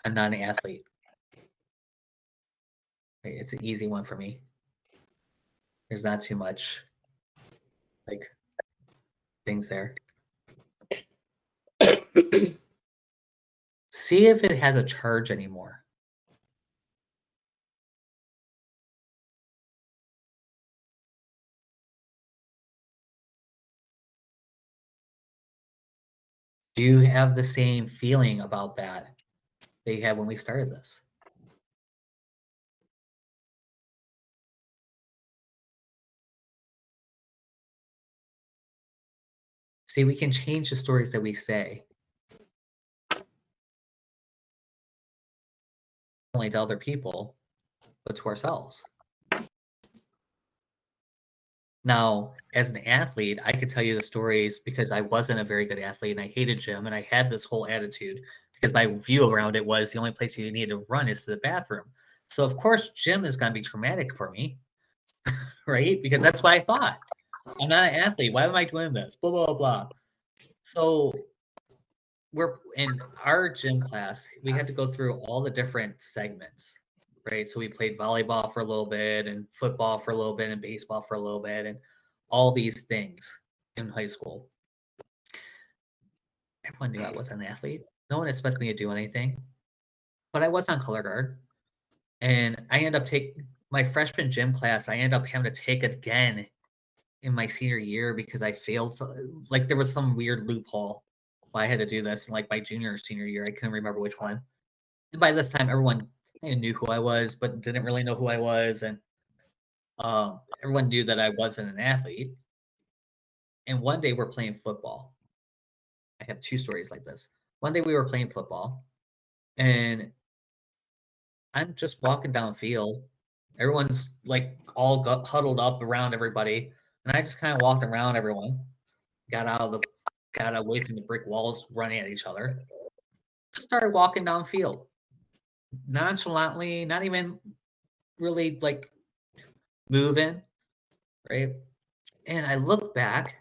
I'm not an athlete. Right? It's an easy one for me. There's not too much like things there. See if it has a charge anymore. Do you have the same feeling about that you had when we started this? See, we can change the stories that we say. Not only to other people, but to ourselves. Now, as an athlete, I could tell you the stories because I wasn't a very good athlete and I hated gym and I had this whole attitude because my view around it was the only place you need to run is to the bathroom. So of course, gym is going to be traumatic for me, right? Because that's what I thought. I'm not an athlete. Why am I doing this? Blah, blah, blah. So we're in our gym class, we had to go through all the different segments, right? So we played volleyball for a little bit and football for a little bit and baseball for a little bit and all these things in high school. Everyone knew I was an athlete. No one expected me to do anything, but I was on color guard. And I ended up taking my freshman gym class. I ended up having to take it again in my senior year because I failed. Like there was some weird loophole why I had to do this. And like my junior or senior year, I couldn't remember which one. And by this time, everyone kind of knew who I was, but didn't really know who I was. And everyone knew that I wasn't an athlete. And one day we're playing football. I have two stories like this. One day we were playing football, and I'm just walking downfield. Everyone's like all huddled up around everybody, and I just kind of walked around everyone. Got away from the brick walls, running at each other. Just started walking downfield, nonchalantly, not even really like moving, right? And I looked back,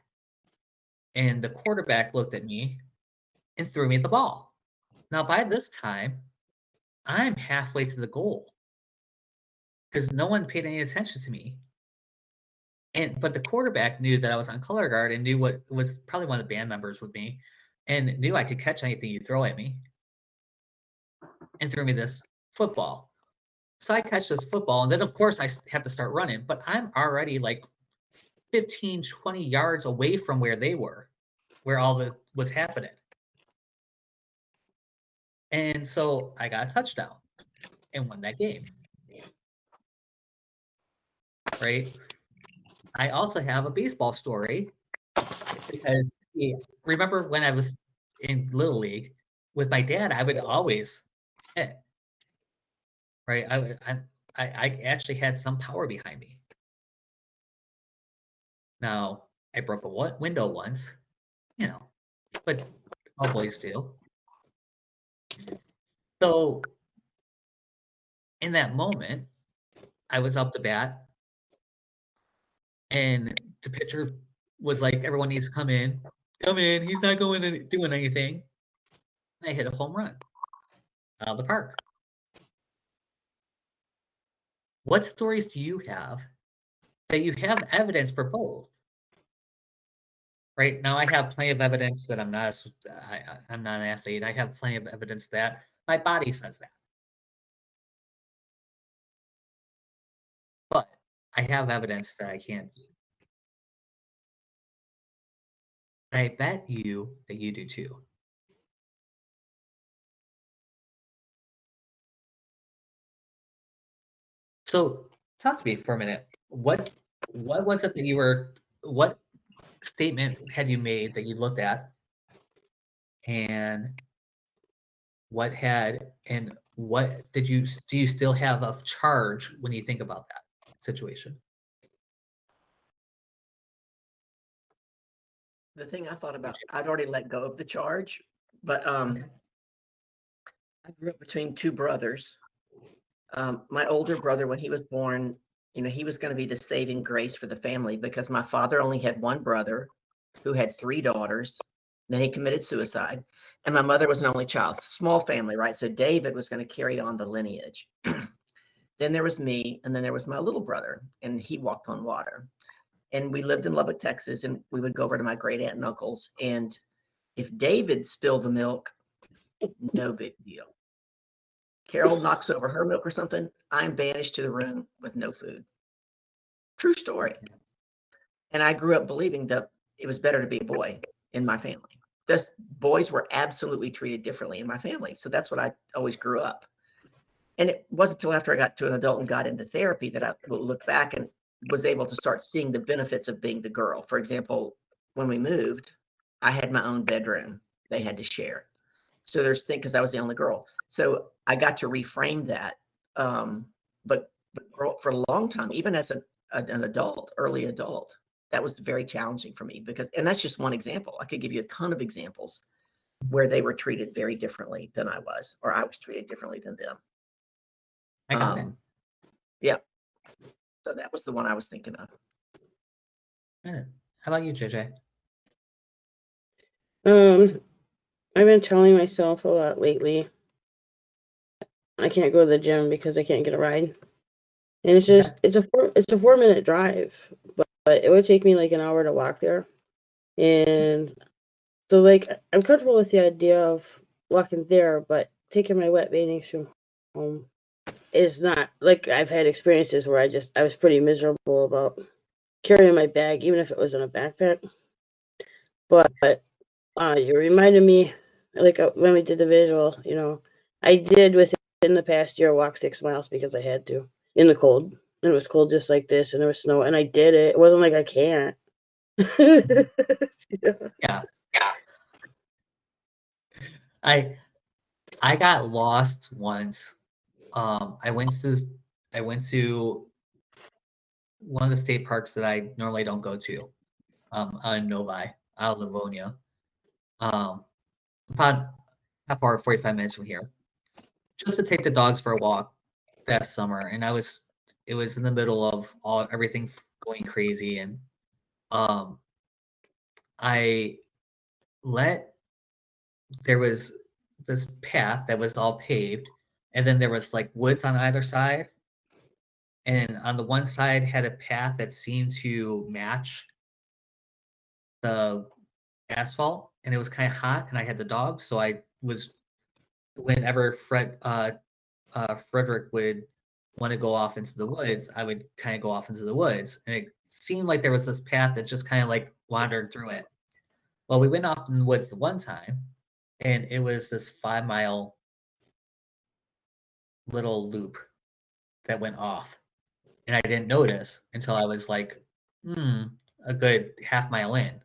and the quarterback looked at me and threw me the ball. Now, by this time, I'm halfway to the goal because no one paid any attention to me. But the quarterback knew that I was on color guard and knew what was probably one of the band members with me and knew I could catch anything you throw at me and threw me this football. So I catch this football, and then of course I have to start running, but I'm already like 15, 20 yards away from where they were, where all the was happening. And so I got a touchdown and won that game. Right? I also have a baseball story because remember when I was in Little League with my dad, I would always hit. Right? I actually had some power behind me. Now, I broke a window once, but all boys do. So in that moment, I was up the bat, and the pitcher was like, everyone needs to come in. Come in. He's not going to doing anything. And I hit a home run out of the park. What stories do you have that you have evidence for both? Right now, I have plenty of evidence that I'm not an athlete. I have plenty of evidence that my body says that. But I have evidence that I can't be. And I bet you that you do too. So talk to me for a minute. What was it that what statement had you made that you looked at, and what do you still have a charge when you think about that situation? The thing I thought about, I'd already let go of the charge, but I grew up between two brothers. My older brother, when he was born, he was going to be the saving grace for the family because my father only had one brother who had three daughters. Then he committed suicide, and my mother was an only child. Small family, right? So David was going to carry on the lineage. Then then there was me, and then there was my little brother, and he walked on water. And we lived in Lubbock, Texas, and we would go over to my great aunt and uncles. And if David spilled the milk, no big deal. Carol knocks over her milk or something, I'm banished to the room with no food. True story. And I grew up believing that it was better to be a boy in my family. Thus, boys were absolutely treated differently in my family. So that's what I always grew up. And it wasn't until after I got to an adult and got into therapy that I will look back and was able to start seeing the benefits of being the girl. For example, when we moved, I had my own bedroom. They had to share. So there's things, because I was the only girl. So I got to reframe that. But for a long time, even as an adult, early adult, that was very challenging for me because, and that's just one example. I could give you a ton of examples where they were treated very differently than I was, or I was treated differently than them. I got it. Yeah. So that was the one I was thinking of. How about you, JJ? I've been telling myself a lot lately, I can't go to the gym because I can't get a ride. And it's just, it's a 4-minute drive, but it would take me like an hour to walk there. And so like, I'm comfortable with the idea of walking there, but taking my wet bathing suit home is not. Like, I've had experiences where I was pretty miserable about carrying my bag, even if it was in a backpack. But you reminded me, like when we did the visual, I did within the past year walk 6 miles because I had to in the cold. And it was cold just like this, and there was snow, and I did it. It wasn't like I can't. Yeah. I got lost once. I went to one of the state parks that I normally don't go to. On Novi, out of Livonia. About half hour, 45 minutes from here, just to take the dogs for a walk that summer. And it was in the middle of everything going crazy, and there was this path that was all paved, and then there was like woods on either side. And on the one side had a path that seemed to match the asphalt, and it was kind of hot, and I had the dogs, so I was whenever Frederick would want to go off into the woods, I would kind of go off into the woods, and it seemed like there was this path that just kind of like wandered through it. Well, we went off in the woods the one time, and it was this 5-mile little loop that went off, and I didn't notice until I was like, a good half-mile in,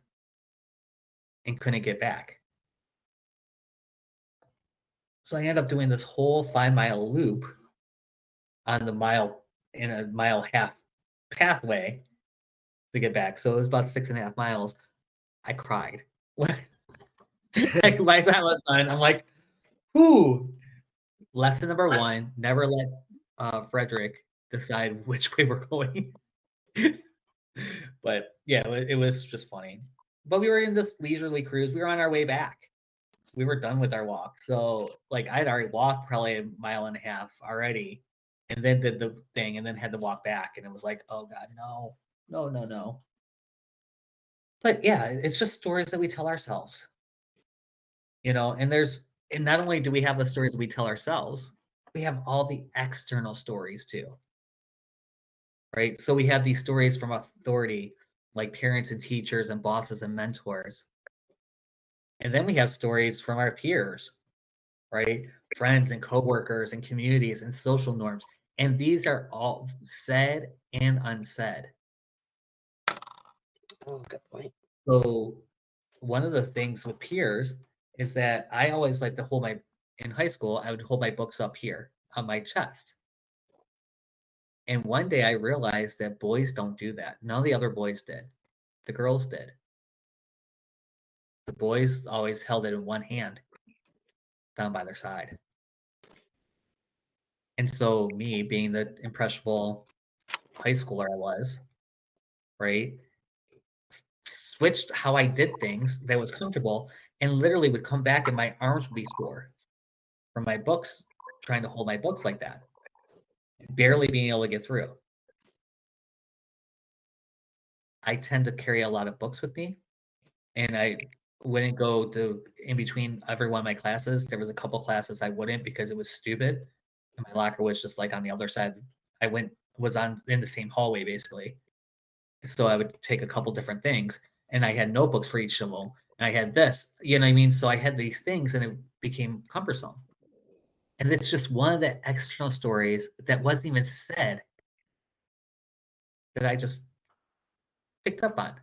and couldn't get back. So I ended up doing this whole 5-mile loop on the mile in a mile half pathway to get back. So it was about 6.5 miles. I cried. Like by the time I was done, I'm like, "Whoo!" Lesson number 1: never let Frederick decide which way we're going. But yeah, it was just funny. But we were in this leisurely cruise. We were on our way back. We were done with our walk. So like I'd already walked probably 1.5 miles already, and then did the thing, and then had to walk back, and it was like, oh God, no. But yeah, it's just stories that we tell ourselves, and not only do we have the stories that we tell ourselves, we have all the external stories too, right? So we have these stories from authority, like parents and teachers and bosses and mentors. And then we have stories from our peers, right? Friends and coworkers and communities and social norms. And these are all said and unsaid. Oh, good point. So one of the things with peers is that I always like to in high school, I would hold my books up here on my chest. And one day I realized that boys don't do that. None of the other boys did. The girls did. The boys always held it in one hand, down by their side. And so me being the impressionable high schooler I was, right, switched how I did things that was comfortable, and literally would come back and my arms would be sore from my books, trying to hold my books like that. barely being able to get through. I tend to carry a lot of books with me, and I wouldn't go to in between every one of my classes. There was a couple classes I wouldn't because it was stupid, and my locker was just like on the other side. I was on in the same hallway basically, so I would take a couple different things, and I had notebooks for each of them. And I had this, you know what I mean? So I had these things, and it became cumbersome. And it's just one of the external stories that wasn't even said that I just picked up on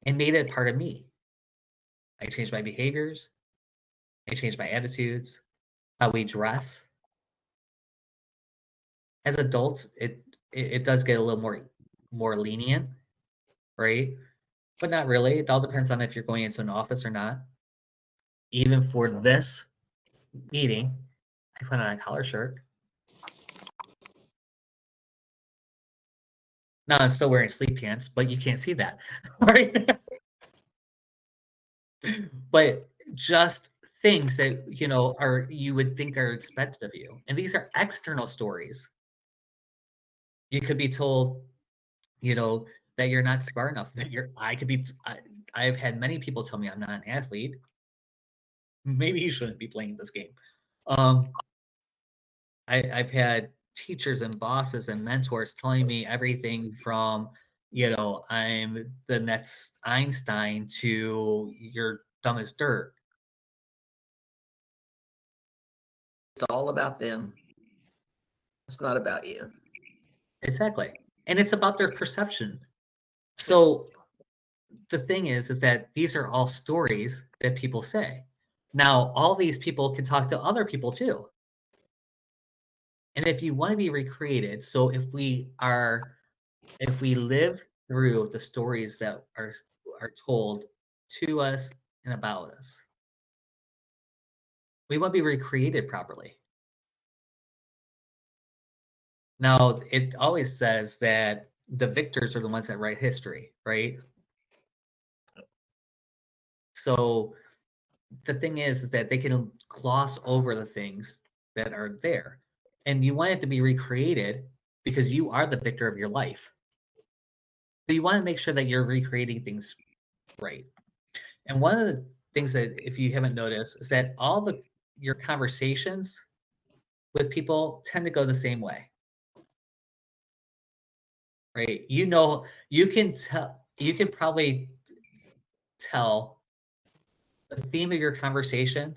and made it part of me. I changed my behaviors. I changed my attitudes, how we dress. As adults, it does get a little more lenient, right? But not really. It all depends on if you're going into an office or not. Even for this meeting, I put on a collar shirt. Now I'm still wearing sleep pants, but you can't see that, right? But just things that you would think are expected of you, and these are external stories. You could be told, that you're not smart enough. That I've had many people tell me I'm not an athlete. Maybe you shouldn't be playing this game. I've had teachers and bosses and mentors telling me everything from, I'm the next Einstein to you're dumb as dirt. It's all about them. It's not about you. Exactly. And it's about their perception. So the thing is that these are all stories that people say. Now, all these people can talk to other people too. And if you want to be recreated, so if we live through the stories that are told to us and about us, we want to be recreated properly. Now, it always says that the victors are the ones that write history, right? So the thing is that they can gloss over the things that are there. And you want it to be recreated because you are the victor of your life. So you want to make sure that you're recreating things right. And one of the things that, if you haven't noticed, is that your conversations with people tend to go the same way. Right? You can probably tell the theme of your conversation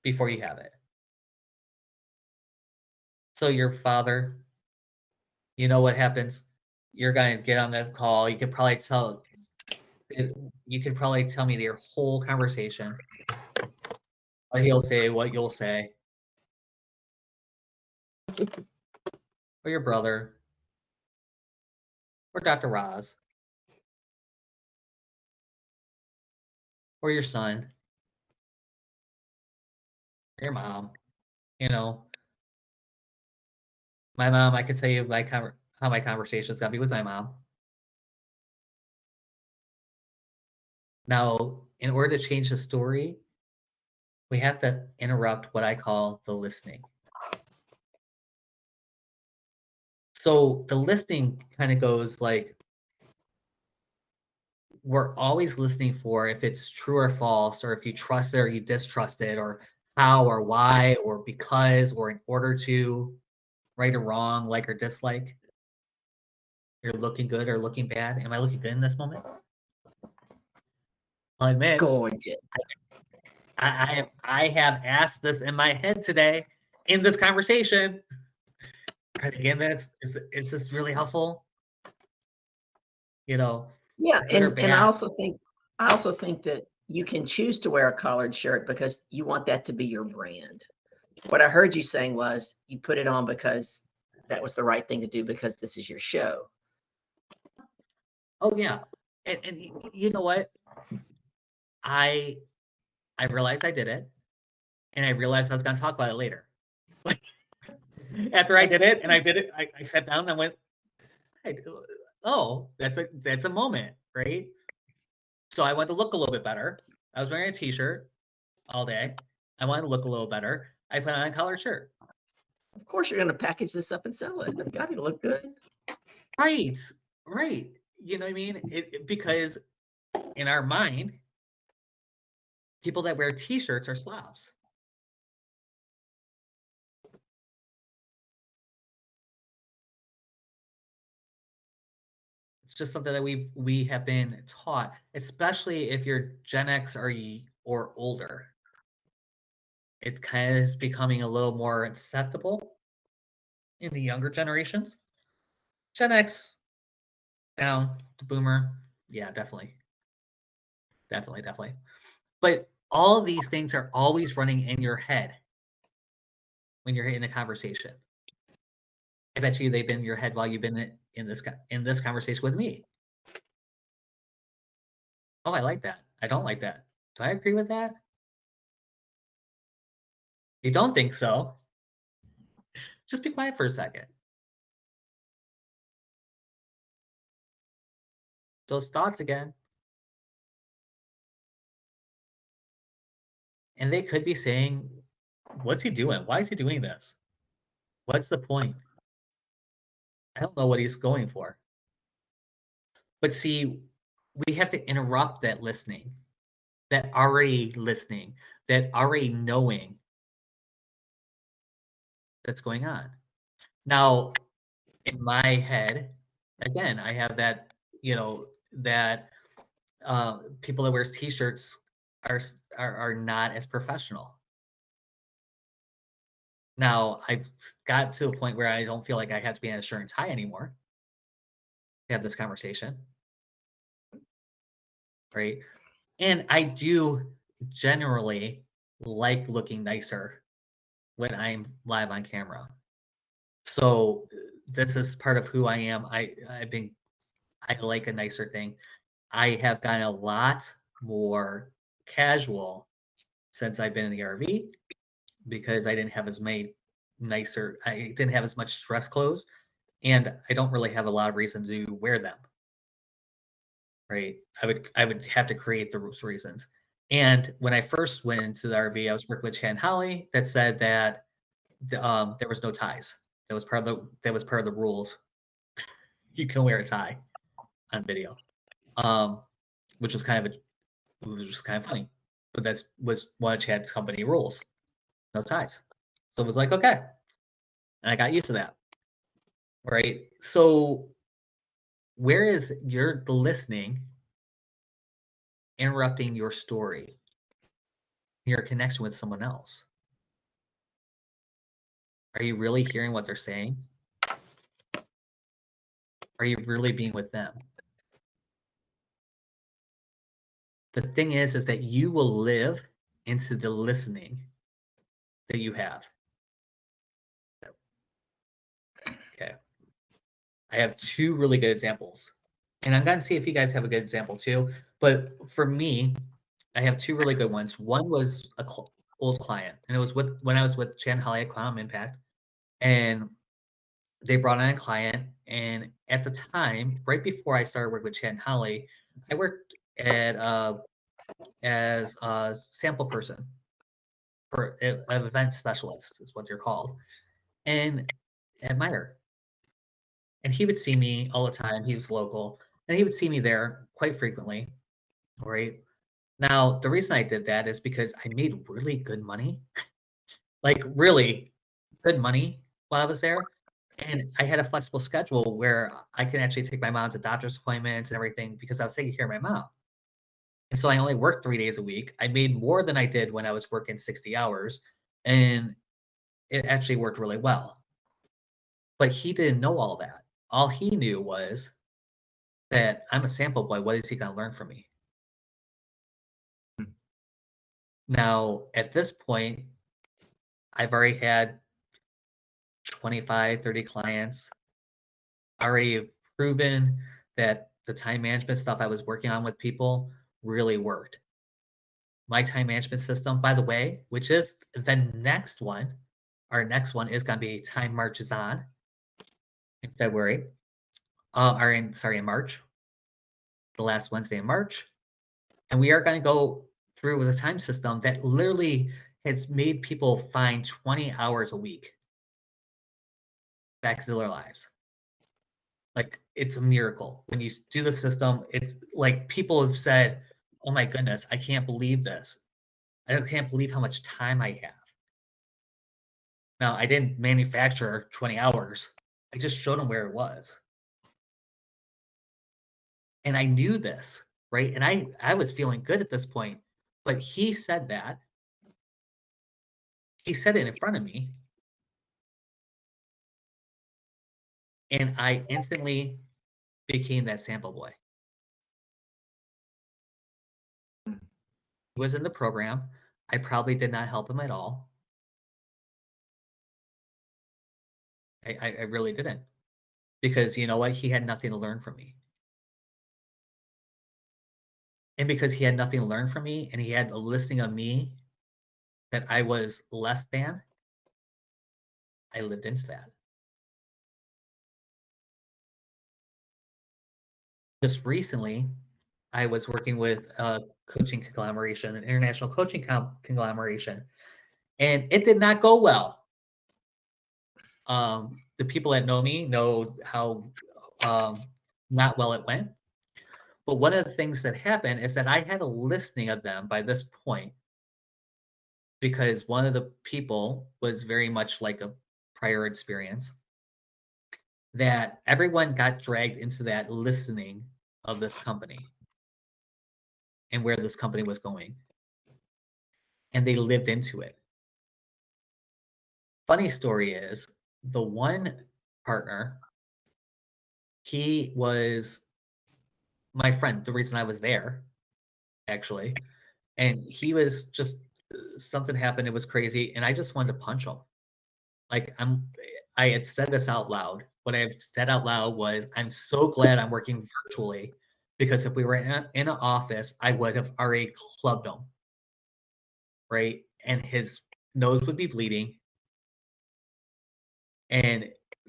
before you have it. So your father, you know what happens? You're going to get on the call. You could probably tell me your whole conversation. What he'll say, what you'll say. Or your brother. Or Dr. Roz. Or your son. Or your mom. My mom, I can tell you how my conversation's got to be with my mom. Now, in order to change the story, we have to interrupt what I call the listening. So the listening kind of goes like, we're always listening for if it's true or false, or if you trust it or you distrust it, or how or why, or because, or in order to, right or wrong, like or dislike. You're looking good or looking bad. Am I looking good in this moment? I'll admit, Gorgeous. I have asked this in my head today in this conversation. Are they getting this? Is this really helpful? Yeah, good or and bad. I also think that you can choose to wear a collared shirt because you want that to be your brand. What I heard you saying was you put it on because that was the right thing to do because this is your show. Oh yeah, and you know what? I realized I did it, and I realized I was going to talk about it later. After I did it, and I did it, I sat down and I went, "Oh, that's a moment, right?" So I wanted to look a little bit better. I was wearing a t-shirt all day. I wanted to look a little better. I put on a collared shirt. Of course, you're going to package this up and sell it. It's got to look good. Right, right. You know what I mean? Because in our mind, people that wear t-shirts are slobs. It's just something that we have been taught, especially if you're Gen X or older. It kind of is becoming a little more acceptable in the younger generations. Gen X down, the boomer, yeah, definitely. But all of these things are always running in your head when you're in a conversation. I bet you they've been in your head while you've been in this conversation with me. Oh, I like that. I don't like that. Do I agree with that? You don't think so? Just be quiet for a second. Those thoughts again. And they could be saying, what's he doing? Why is he doing this? What's the point? I don't know what he's going for. But see, we have to interrupt that listening, that already listening, that already knowing that's going on. Now, in my head, again, I have that, that people that wears t-shirts are not as professional. Now, I've got to a point where I don't feel like I have to be an insurance high anymore to have this conversation, right? And I do generally like looking nicer when I'm live on camera. So this is part of who I am. I like a nicer thing. I have gotten a lot more casual since I've been in the RV because I didn't have as much dress clothes, and I don't really have a lot of reason to wear them. Right? I would have to create those reasons. And when I first went into the RV, I was working with Chan Holly that said that there was no ties. That was part of the rules. You can wear a tie on video, which was kind of funny. But that was one of Chad's company rules. No ties. So it was like, okay. And I got used to that. Right? So where is the listening interrupting your story, your connection with someone else? Are you really hearing what they're saying? Are you really being with them? The thing is that you will live into the listening that you have. Okay. I have two really good examples. And I'm going to see if you guys have a good example too. But for me, I have two really good ones. One was a old client, and it was when I was with Chan Holly at Quantum Impact. And they brought on a client. And at the time, right before I started working with Chan Holly, I worked as a sample person for an event specialist is what they're called, and admire. And he would see me all the time. He was local, and he would see me there quite frequently. Right now, the reason I did that is because I made really good money, like really good money while I was there. And I had a flexible schedule where I can actually take my mom to doctor's appointments and everything because I was taking care of my mom. And so I only worked 3 days a week. I made more than I did when I was working 60 hours, and it actually worked really well. But he didn't know all that. All he knew was that I'm a sample boy. What is he going to learn from me? Now, at this point, I've already had 25, 30 clients, already proven that the time management stuff I was working on with people really worked. My time management system, by the way, which is the next one, our next one is going to be Time Marches On in February, in March, the last Wednesday in March. And we are going to go through with a time system that literally has made people find 20 hours a week back to their lives. Like, it's a miracle. When you do the system, it's like people have said, oh my goodness, I can't believe this. I can't believe how much time I have. Now, I didn't manufacture 20 hours. I just showed them where it was. And I knew this, right? And I was feeling good at this point. But he said that. He said it in front of me. And I instantly became that sample boy. He was in the program. I probably did not help him at all. I really didn't. Because you know what? He had nothing to learn from me. And because he had nothing to learn from me and he had a listing of me that I was less than, I lived into that. Just recently, I was working with a coaching conglomeration, an international coaching conglomeration, and it did not go well. The people that know me know how not well it went. But one of the things that happened is that I had a listing of them by this point because one of the people was very much like a prior experience, that everyone got dragged into that listening of this company and where this company was going. And they lived into it. Funny story is, the one partner, he was my friend, the reason I was there, actually. And he was just, something happened, it was crazy, and I just wanted to punch him. Like, I had said this out loud. What I had said out loud was, I'm so glad I'm working virtually, because if we were in an office, I would have already clubbed him, right? And his nose would be bleeding, and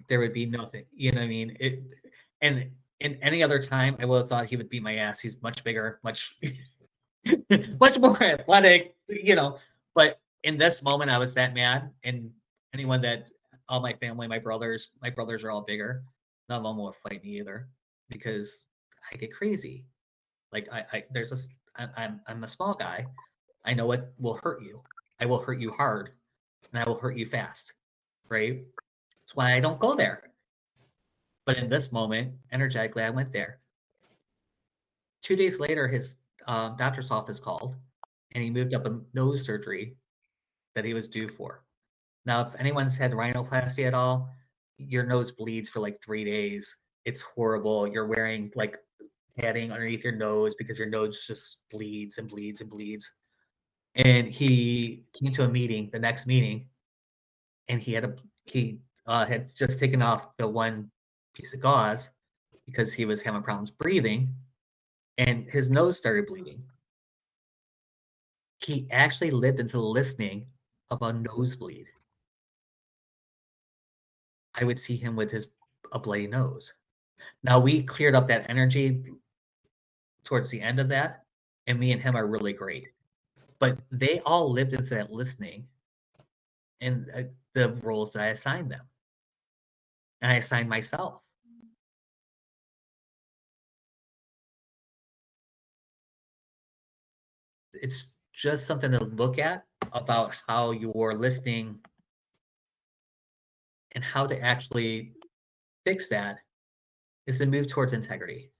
there would be nothing. You know what I mean? And in any other time, I would have thought he would beat my ass. He's much bigger, much much more athletic, you know. But in this moment, I was that mad, and anyone that, all my family, my brothers are all bigger. None of them will fight me either, because I get crazy. Like, I'm a small guy. I know what will hurt you. I will hurt you hard, and I will hurt you fast, right? That's why I don't go there. But in this moment, energetically, I went there. 2 days later, his doctor's office called, and he moved up a nose surgery that he was due for. Now, if anyone's had rhinoplasty at all, your nose bleeds for like 3 days. It's horrible. You're wearing like padding underneath your nose because your nose just bleeds and bleeds and bleeds. And he came to a meeting, the next meeting, and he had just taken off the one piece of gauze because he was having problems breathing, and his nose started bleeding. He actually lived into the listening of a nosebleed. I would see him with a bloody nose. Now, we cleared up that energy towards the end of that, and me and him are really great. But they all lived into that listening and the roles that I assigned them. And I assigned myself. It's just something to look at about how you're listening and how to actually fix that, is to move towards integrity.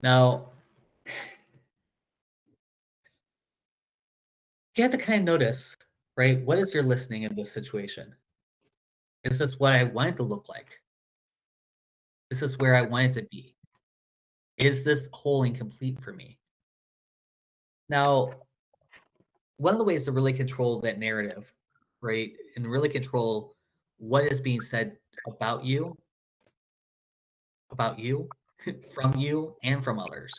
Now, you have to kind of notice, right? What is your listening in this situation? Is this what I want it to look like? This is where I want it to be. Is this whole and complete for me? Now, one of the ways to really control that narrative, right, and really control what is being said about you, from you, and from others,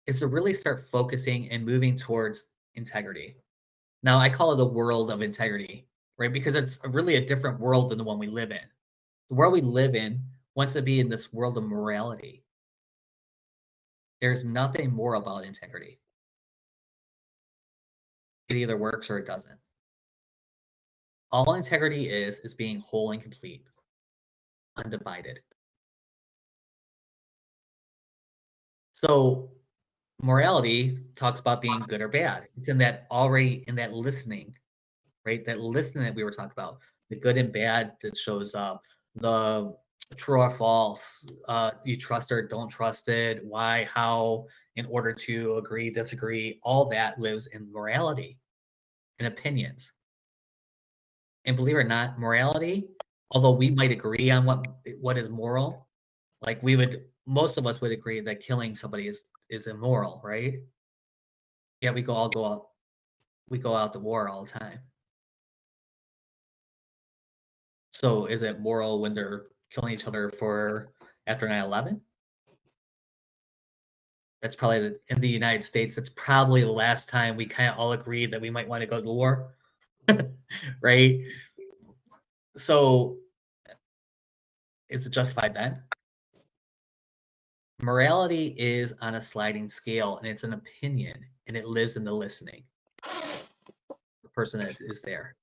is to really start focusing and moving towards integrity. Now, I call it the world of integrity, right? Because it's really a different world than the one we live in. The world we live in wants to be in this world of morality. There's nothing more about integrity. it either works or it doesn't. All integrity is being whole and complete, undivided. So morality talks about being good or bad. It's in that listening, right? That listening that we were talking about, the good and bad that shows up, the true or false, you trust or don't trust it, why, how, in order to agree, disagree, all that lives in morality and opinions. And believe it or not, morality, although we might agree on what is moral, like most of us would agree that killing somebody is immoral, right? Yeah, we go out to war all the time. So is it moral when they're killing each other after 9/11? That's probably in the United States, that's probably the last time we kind of all agreed that we might want to go to war, right? So is it justified then? Morality is on a sliding scale, and it's an opinion, and it lives in the listening. The person that is there.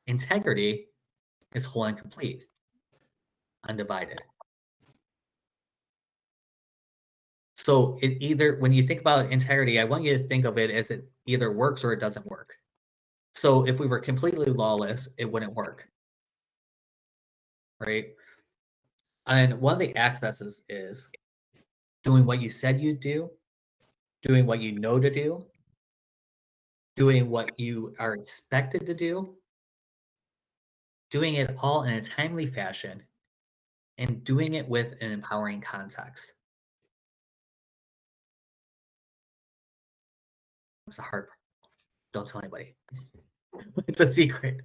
Integrity is whole and complete, undivided. So when you think about integrity, I want you to think of it as it either works or it doesn't work. So if we were completely lawless, it wouldn't work, right? And one of the accesses is doing what you said you'd do, doing what you know to do, doing what you are expected to do, doing it all in a timely fashion, and doing it with an empowering context. It's the hard part. Don't tell anybody. It's a secret,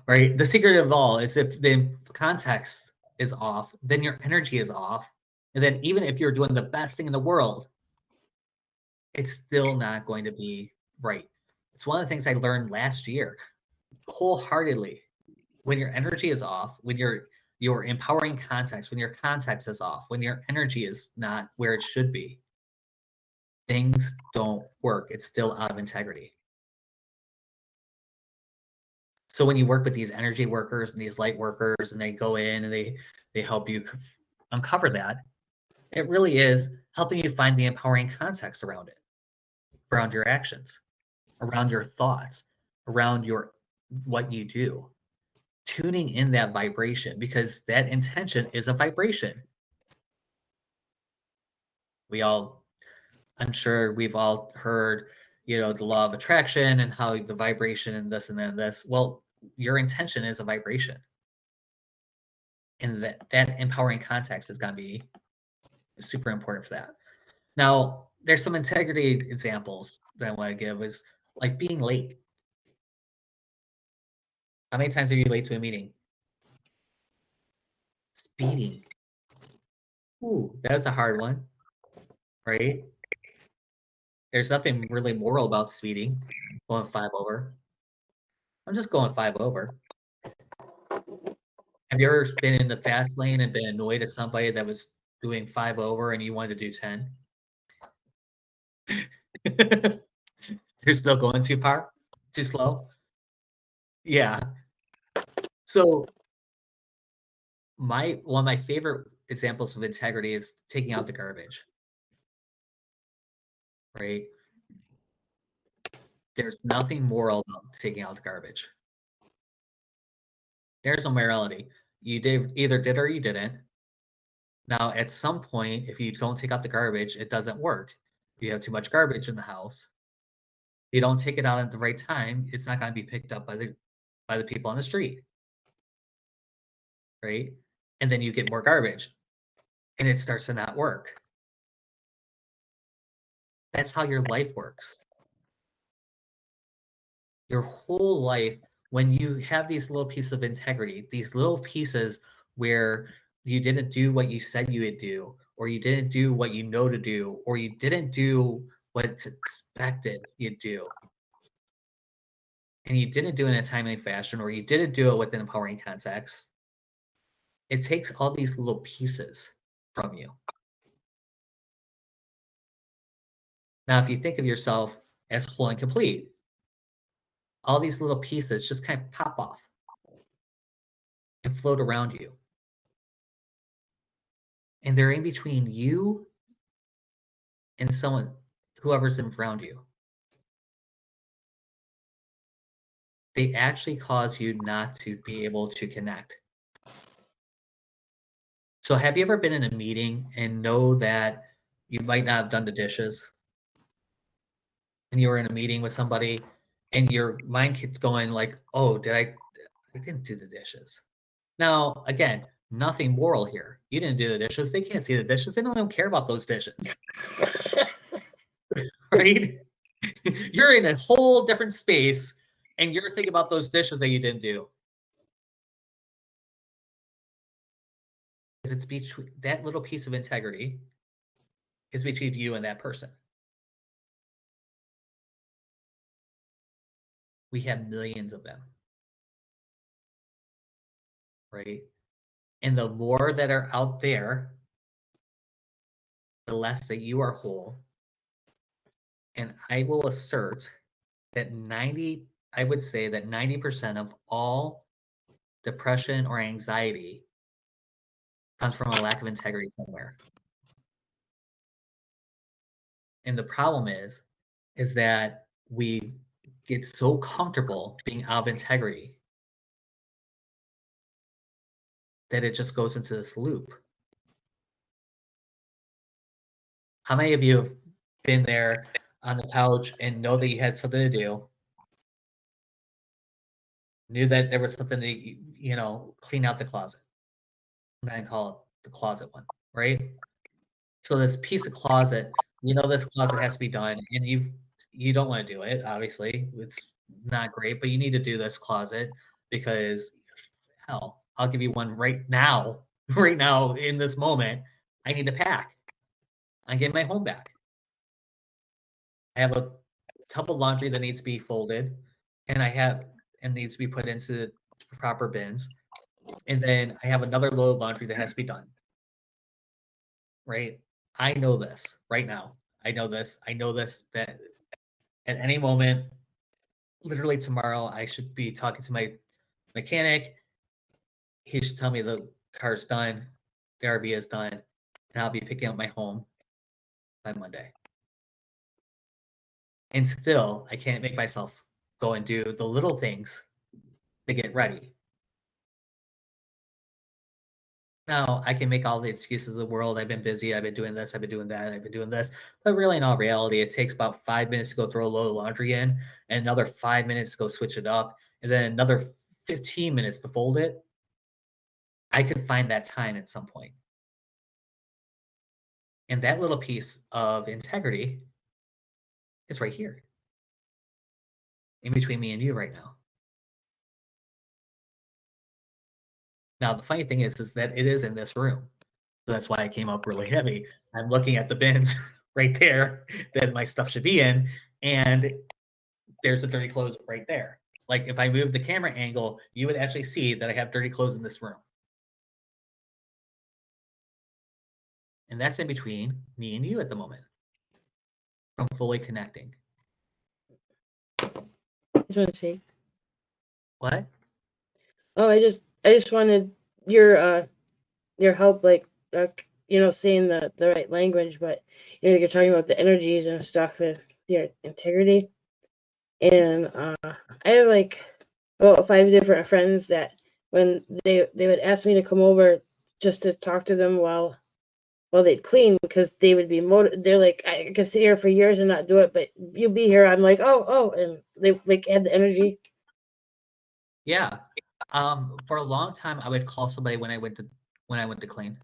right? The secret of all is if the context is off, then your energy is off. And then even if you're doing the best thing in the world, it's still not going to be right. It's one of the things I learned last year wholeheartedly. When your energy is off, when your empowering context, when your context is off, when your energy is not where it should be, things don't work. It's still out of integrity. So when you work with these energy workers and these light workers and they go in and they help you uncover that, it really is helping you find the empowering context around it, around your actions, around your thoughts, around what you do. Tuning in that vibration, because that intention is a vibration. I'm sure we've all heard, the law of attraction and how the vibration and this and then this. Well, your intention is a vibration. And that empowering context is going to be super important for that. Now, there's some integrity examples that I want to give is like being late. How many times are you late to a meeting? Speeding. Ooh, that's a hard one, right? There's nothing really moral about speeding, going 5 over. I'm just going 5 over. Have you ever been in the fast lane and been annoyed at somebody that was doing 5 over and you wanted to do 10? They're still going too far, too slow. Yeah. So one of my favorite examples of integrity is taking out the garbage. Right? There's nothing moral about taking out the garbage. There's no morality. You either did or you didn't. Now, at some point, if you don't take out the garbage, it doesn't work. If you have too much garbage in the house, you don't take it out at the right time, it's not going to be picked up by the people on the street. Right? And then you get more garbage and it starts to not work. That's how your life works. Your whole life, when you have these little pieces of integrity, these little pieces where you didn't do what you said you would do, or you didn't do what you know to do, or you didn't do what's expected you'd do, and you didn't do it in a timely fashion, or you didn't do it with an empowering context, it takes all these little pieces from you. Now, if you think of yourself as whole and complete, all these little pieces just kind of pop off and float around you. And they're in between you and someone, whoever's around you. They actually cause you not to be able to connect. So have you ever been in a meeting and know that you might not have done the dishes, and you were in a meeting with somebody and your mind keeps going like, oh, I didn't do the dishes. Now, again, nothing moral here. You didn't do the dishes. They can't see the dishes. They don't even care about those dishes. Right? You're in a whole different space and you're thinking about those dishes that you didn't do. Because it's between that little piece of integrity is between you and that person. We have millions of them. Right? And the more that are out there, the less that you are whole. And I will assert that I would say that 90% of all depression or anxiety comes from a lack of integrity somewhere. And the problem is that we get so comfortable being out of integrity that it just goes into this loop. How many of you have been there on the couch and know that you had something to do, knew that there was something to, clean out the closet? And I call it the closet one, right? So this piece of closet, this closet has to be done, and you don't want to do it, obviously. It's not great, but you need to do this closet because hell, I'll give you one right now, right now in this moment. I need to pack. I get my home back. I have a tub of laundry that needs to be folded, and needs to be put into proper bins. And then I have another load of laundry that has to be done. Right? I know this right now. I know this that at any moment, literally tomorrow, I should be talking to my mechanic. He should tell me the car's done, the RV is done, and I'll be picking up my home by Monday. And still, I can't make myself go and do the little things to get ready. Now, I can make all the excuses of the world. I've been busy. I've been doing this. I've been doing that. I've been doing this. But really, in all reality, it takes about 5 minutes to go throw a load of laundry in, and another 5 minutes to go switch it up, and then another 15 minutes to fold it. I could find that time at some point. And that little piece of integrity is right here, in between me and you right now. Now, the funny thing is that it is in this room. So that's why I came up really heavy. I'm looking at the bins right there that my stuff should be in, and there's the dirty clothes right there. Like if I move the camera angle, you would actually see that I have dirty clothes in this room. And that's in between me and you at the moment from fully connecting. Just want to say. What? Oh, I just wanted your help, like saying the right language, but you're talking about the energies and stuff with your integrity. And I have like about 5 different friends that when they would ask me to come over just to talk to them while they'd clean, because they would be they're like, I could sit here for years and not do it, but you'll be here. I'm like, oh, and they like had the energy. Yeah. For a long time, I would call somebody when I went to clean,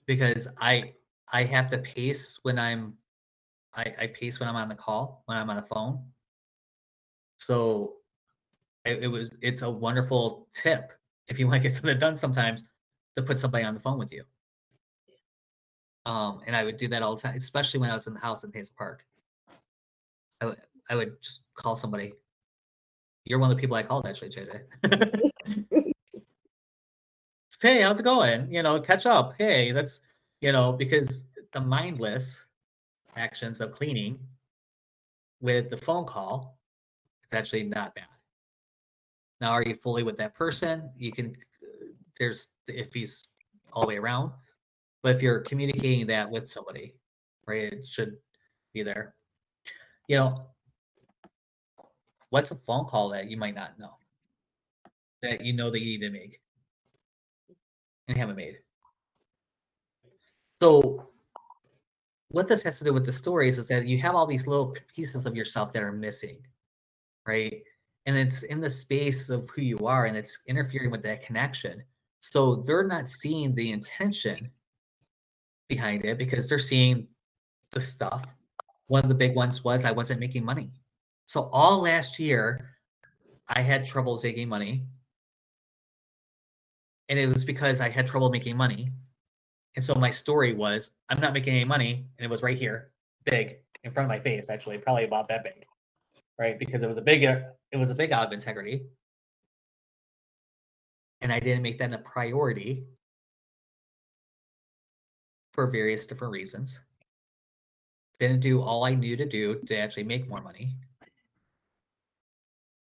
because I have to pace when I pace when I'm on the call, when I'm on the phone. So it's a wonderful tip if you want to get something done sometimes, to put somebody on the phone with you. And I would do that all the time, especially when I was in the house in Hazel Park. I would just call somebody. You're one of the people I called, actually, JJ. Hey, how's it going? Catch up. Hey, that's, because the mindless actions of cleaning with the phone call, it's actually not bad. Now, are you fully with that person? You can, there's if he's all the way around, but if you're communicating that with somebody, right, it should be there. You know, what's a phone call that you might not know that you know that you need to make and haven't made? So what this has to do with the stories is that you have all these little pieces of yourself that are missing, right? And it's in the space of who you are, and it's interfering with that connection. So they're not seeing the intention behind it because they're seeing the stuff. One of the big ones was I wasn't making money. So all last year, I had trouble making money. And it was because I had trouble making money. And so my story was, I'm not making any money. And it was right here, big, in front of my face, actually, probably about that big, right? Because it was a big out of integrity. And I didn't make that a priority for various different reasons. Didn't do all I knew to do to actually make more money.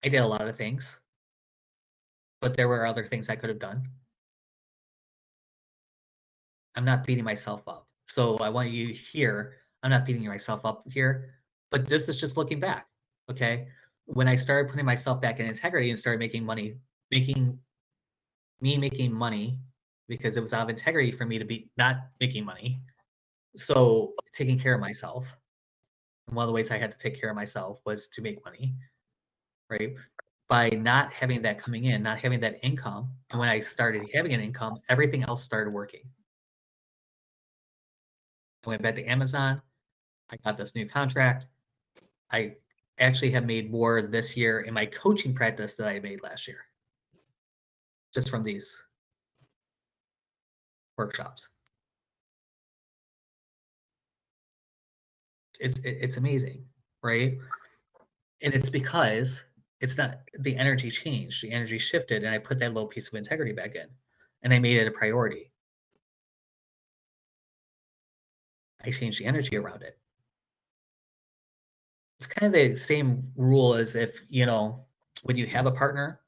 I did a lot of things, but there were other things I could have done. I'm not beating myself up. So I want you to hear, I'm not beating myself up here, but this is just looking back. Okay. When I started putting myself back in integrity and started making money, making money because it was out of integrity for me to be not making money. So taking care of myself. And one of the ways I had to take care of myself was to make money, right? By not having that coming in, not having that income. And when I started having an income, everything else started working. I went back to Amazon. I got this new contract. I actually have made more this year in my coaching practice than I made last year, just from these workshops. It's amazing, right? And it's because it's not the energy changed, the energy shifted, and I put that little piece of integrity back in, and I made it a priority. I changed the energy around it. It's kind of the same rule as if, when you have a partner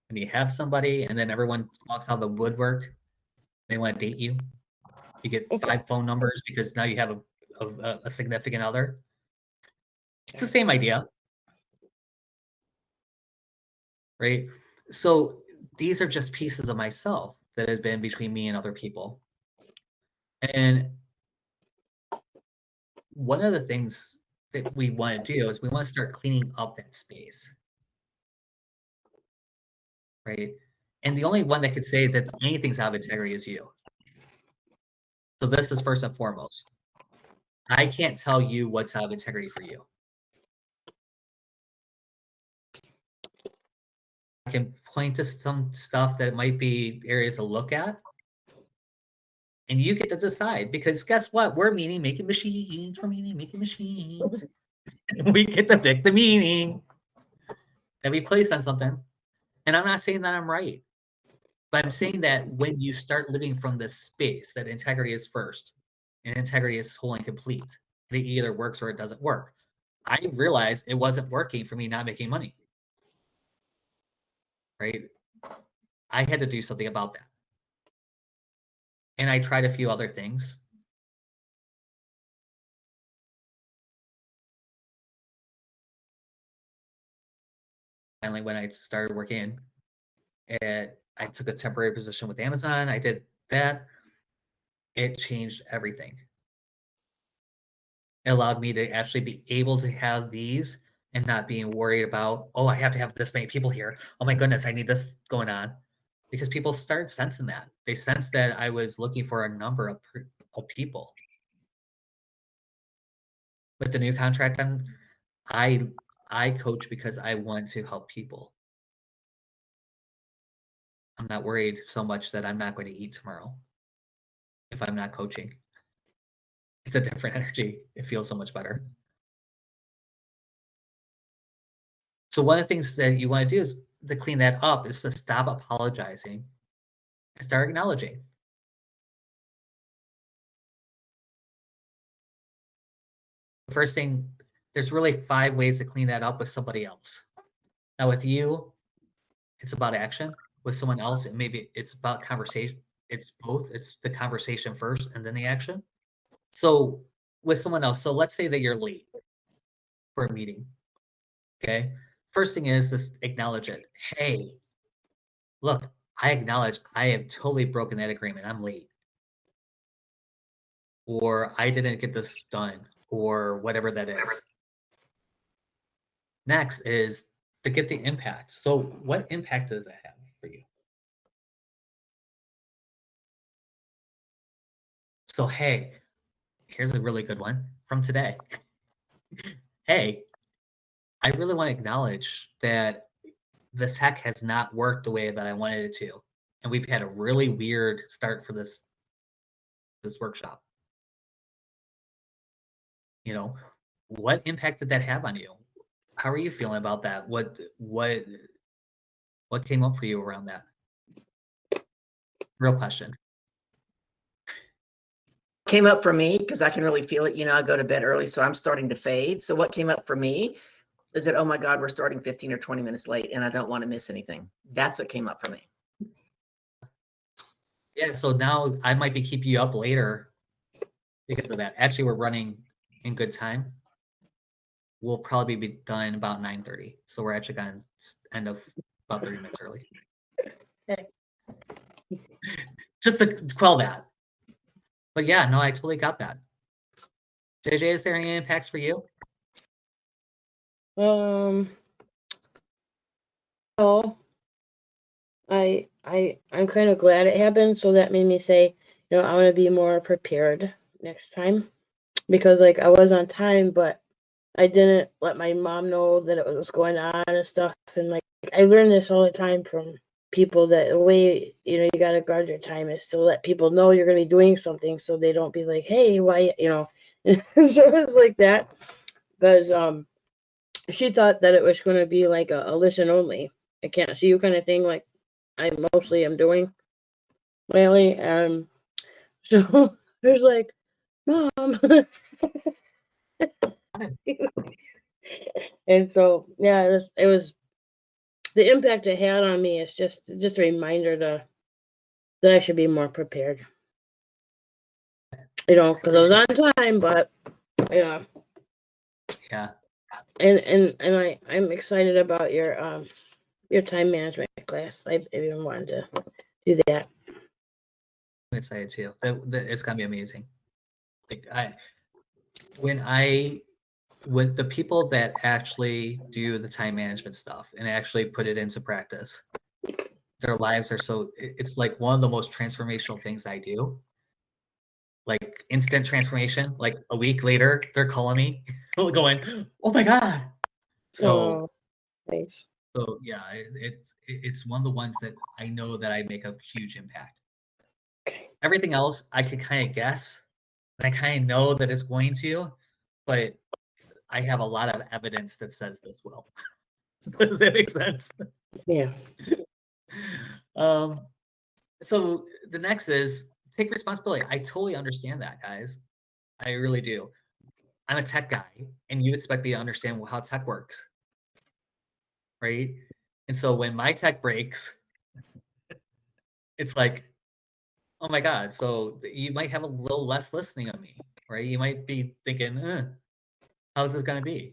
and you have somebody and then everyone walks out of the woodwork, they want to date you. You get 5 phone numbers because now you have a significant other. It's the same idea, right? So these are just pieces of myself that have been between me and other people. And one of the things that we want to do is we want to start cleaning up that space, right? And the only one that could say that anything's out of integrity is you. So this is first and foremost. I can't tell you what's out of integrity for you. I can point to some stuff that might be areas to look at. And you get to decide, because guess what? We're making machines. We're making machines. We get to pick the meaning that we place on something. And I'm not saying that I'm right, but I'm saying that when you start living from this space, that integrity is first and integrity is whole and complete. It either works or it doesn't work. I realized it wasn't working for me not making money. Right? I had to do something about that. And I tried a few other things. Finally, when I started working I took a temporary position with Amazon. I did that. It changed everything. It allowed me to actually be able to have these and not being worried about, oh, I have to have this many people here. Oh my goodness, I need this going on. Because people started sensing that. They sensed that I was looking for a number of people. With the new contract, I coach because I want to help people. I'm not worried so much that I'm not going to eat tomorrow if I'm not coaching. It's a different energy. It feels so much better. So one of the things that you want to do is to clean that up is to stop apologizing and start acknowledging. first thing, there's really 5 ways to clean that up with somebody else. Now with you, it's about action. With someone else, maybe it's about conversation. It's both. It's the conversation first and then the action. So with someone else, so let's say that you're late for a meeting. Okay. First thing is just acknowledge it. Hey, look, I acknowledge I have totally broken that agreement. I'm late. Or I didn't get this done, or whatever that is. Next is to get the impact. So what impact does that have for you? So, hey, here's a really good one from today. Hey, I really want to acknowledge that the tech has not worked the way that I wanted it to. And we've had a really weird start for this workshop. You know, what impact did that have on you? How are you feeling about that? What came up for you around that? Real question. Came up for me, because I can really feel it. I go to bed early, so I'm starting to fade. So what came up for me is that, oh my God, we're starting 15 or 20 minutes late and I don't want to miss anything. That's what came up for me. Yeah, so now I might be keeping you up later because of that. Actually, we're running in good time. We'll probably be done about 9:30. So we're actually going to end up about 30 minutes early. Okay. Just to quell that. But yeah, no, I totally got that. JJ, is there any impacts for you? No, I'm kind of glad it happened. So that made me say, I want to be more prepared next time, because like I was on time, but I didn't let my mom know that it was going on and stuff. And like I learned this all the time from people, that the way you gotta guard your time is to let people know you're gonna be doing something, so they don't be like, hey, why, So it's like that, because she thought that it was going to be like a listen only, I can't see you kind of thing, like I mostly am doing lately. So there's like, Mom. And so yeah, it was the impact it had on me is just a reminder that I should be more prepared. Because I was on time, but yeah. Yeah. And I'm excited about your time management class. I've even wanted to do that. I'm excited too. It's gonna be amazing. Like when the people that actually do the time management stuff and actually put it into practice, their lives are it's like one of the most transformational things I do. Like instant transformation. Like a week later, they're calling me, going, "Oh my God!" So, thanks. So yeah, it's one of the ones that I know that I make a huge impact. Everything else I could kind of guess, and I kind of know that it's going to, but I have a lot of evidence that says this will. Does that make sense? Yeah. So the next is take responsibility. I totally understand that, guys. I really do. I'm a tech guy, and you expect me to understand how tech works, right? And so when my tech breaks, it's like, oh my God. So you might have a little less listening on me, right? You might be thinking, how's this going to be?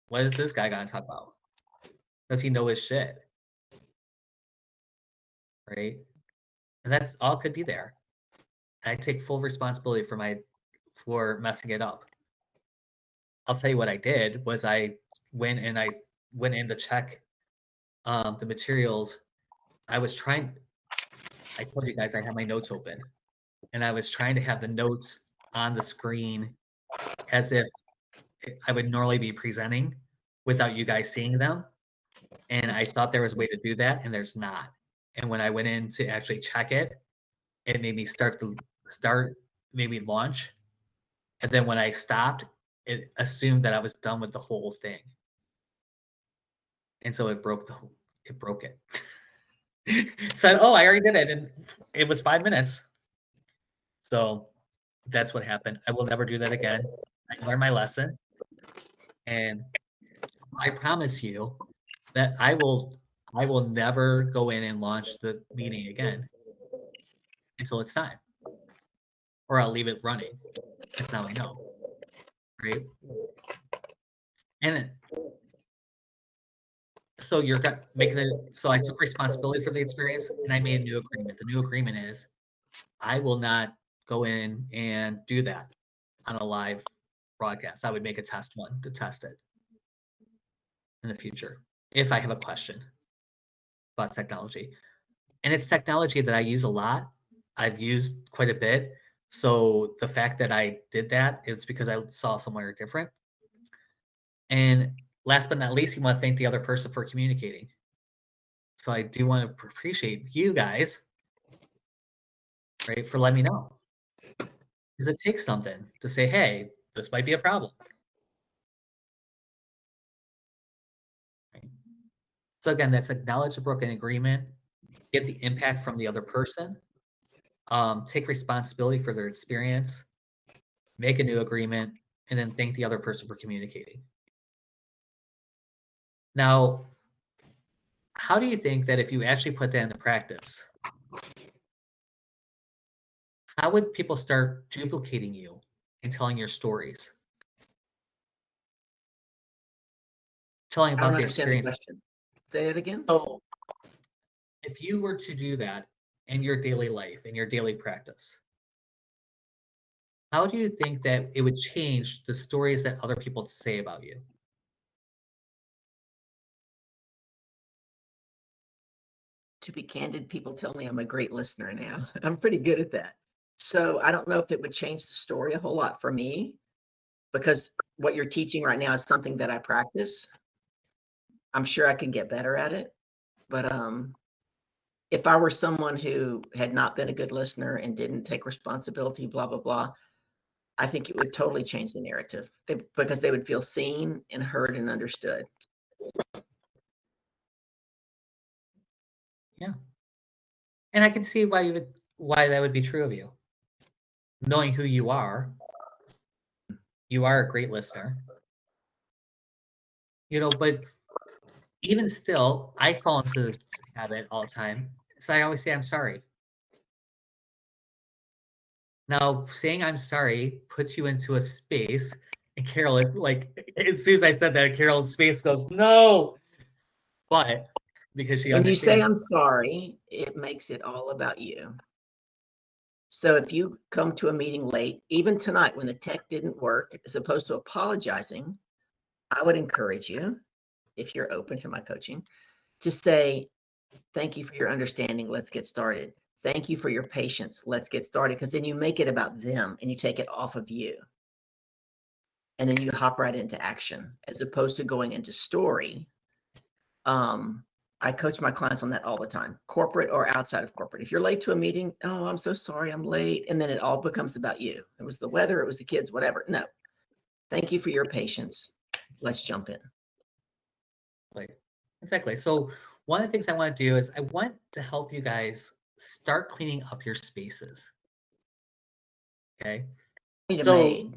What is this guy going to talk about? Does he know his shit? Right? And that's all could be there. And I take full responsibility for messing it up. I'll tell you what I did was I went in to check the materials. I told you guys I had my notes open, and I was trying to have the notes on the screen as if I would normally be presenting without you guys seeing them. And I thought there was a way to do that, and there's not. And when I went in to actually check it, it made me maybe launch. And then when I stopped, it assumed that I was done with the whole thing. And so it broke it. Said, oh, I already did it. And it was 5 minutes. So that's what happened. I will never do that again. I learned my lesson, and I promise you that I will never go in and launch the meeting again until it's time, or I'll leave it running. That's how I know, right? And so you're making it. So I took responsibility for the experience, and I made a new agreement. The new agreement is I will not go in and do that on a live broadcast. I would make a test one to test it in the future if I have a question about technology. And it's technology that I use a lot. I've used quite a bit. So the fact that I did that is because I saw somewhere different. And last but not least, you want to thank the other person for communicating. So I do want to appreciate you guys, right, for letting me know. Because it takes something to say, hey, this might be a problem. Right? So again, that's acknowledge a broken agreement, get the impact from the other person, take responsibility for their experience, make a new agreement, and then thank the other person for communicating. Now, how do you think that if you actually put that into practice, how would people start duplicating you and telling your stories? Telling I don't about the understand the experience. question. Say it again. So if you were to do that in your daily life, in your daily practice, how do you think that it would change the stories that other people say about you? To be candid, people tell me I'm a great listener now. I'm pretty good at that. So I don't know if it would change the story a whole lot for me, because what you're teaching right now is something that I practice. I'm sure I can get better at it. But if I were someone who had not been a good listener and didn't take responsibility, blah, blah, blah, I think it would totally change the narrative because they would feel seen and heard and understood. Yeah. And I can see why that would be true of you. Knowing who you are a great listener. But even still, I fall into the habit all the time. So I always say I'm sorry. Now, saying I'm sorry puts you into a space, and Carol, as soon as I said that, Carol's face goes, no. But because she When you say understands, I'm sorry, it makes it all about you. So if you come to a meeting late, even tonight when the tech didn't work, as opposed to apologizing, I would encourage you, if you're open to my coaching, to say, thank you for your understanding. Let's get started. Thank you for your patience. Let's get started. Because then you make it about them and you take it off of you. And then you hop right into action as opposed to going into story. I coach my clients on that all the time, corporate or outside of corporate. If you're late to a meeting, oh, I'm so sorry, I'm late. And then it all becomes about you. It was the weather, it was the kids, whatever. No, thank you for your patience. Let's jump in. Exactly. So one of the things I want to do is I want to help you guys start cleaning up your spaces. Okay. So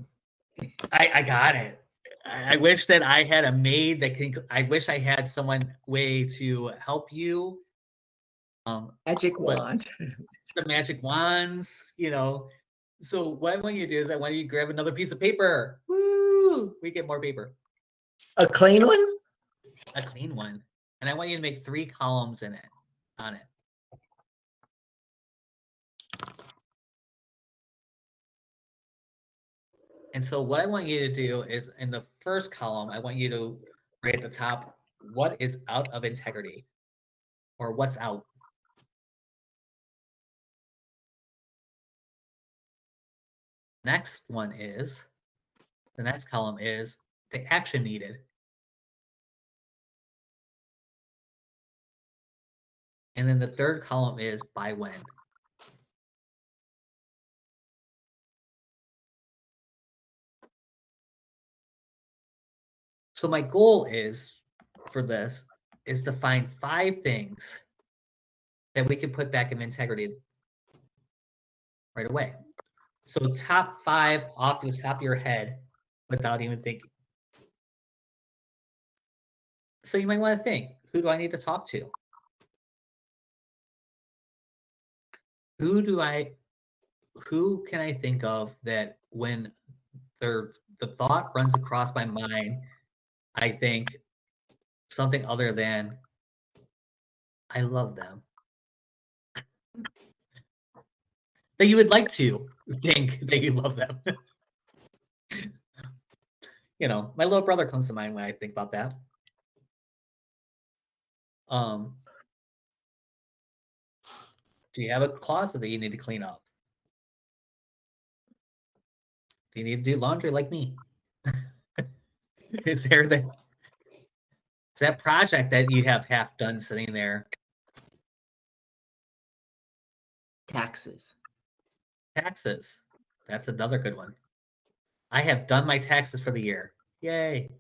I got it. I wish that I had a maid I wish I had someone way to help you. Magic wand. The magic wands, So what I want you to do is I want you to grab another piece of paper. Woo! We get more paper. A clean one? A clean one. And I want you to make 3 columns on it. And so what I want you to do is in the first column, I want you to write at the top, what is out of integrity or what's out. The next column is the action needed. And then the third column is by when. So my goal for this is to find 5 things that we can put back in integrity right away. So top 5 off the top of your head without even thinking. So you might want to think, who do I need to talk to? Who can I think of that when the thought runs across my mind, I think something other than I love them. That you would like to think that you love them. My little brother comes to mind when I think about that. Do you have a closet that you need to clean up? Do you need to do laundry like me? Is that project that you have half done sitting there? Taxes. Taxes. That's another good one. I have done my taxes for the year. Yay.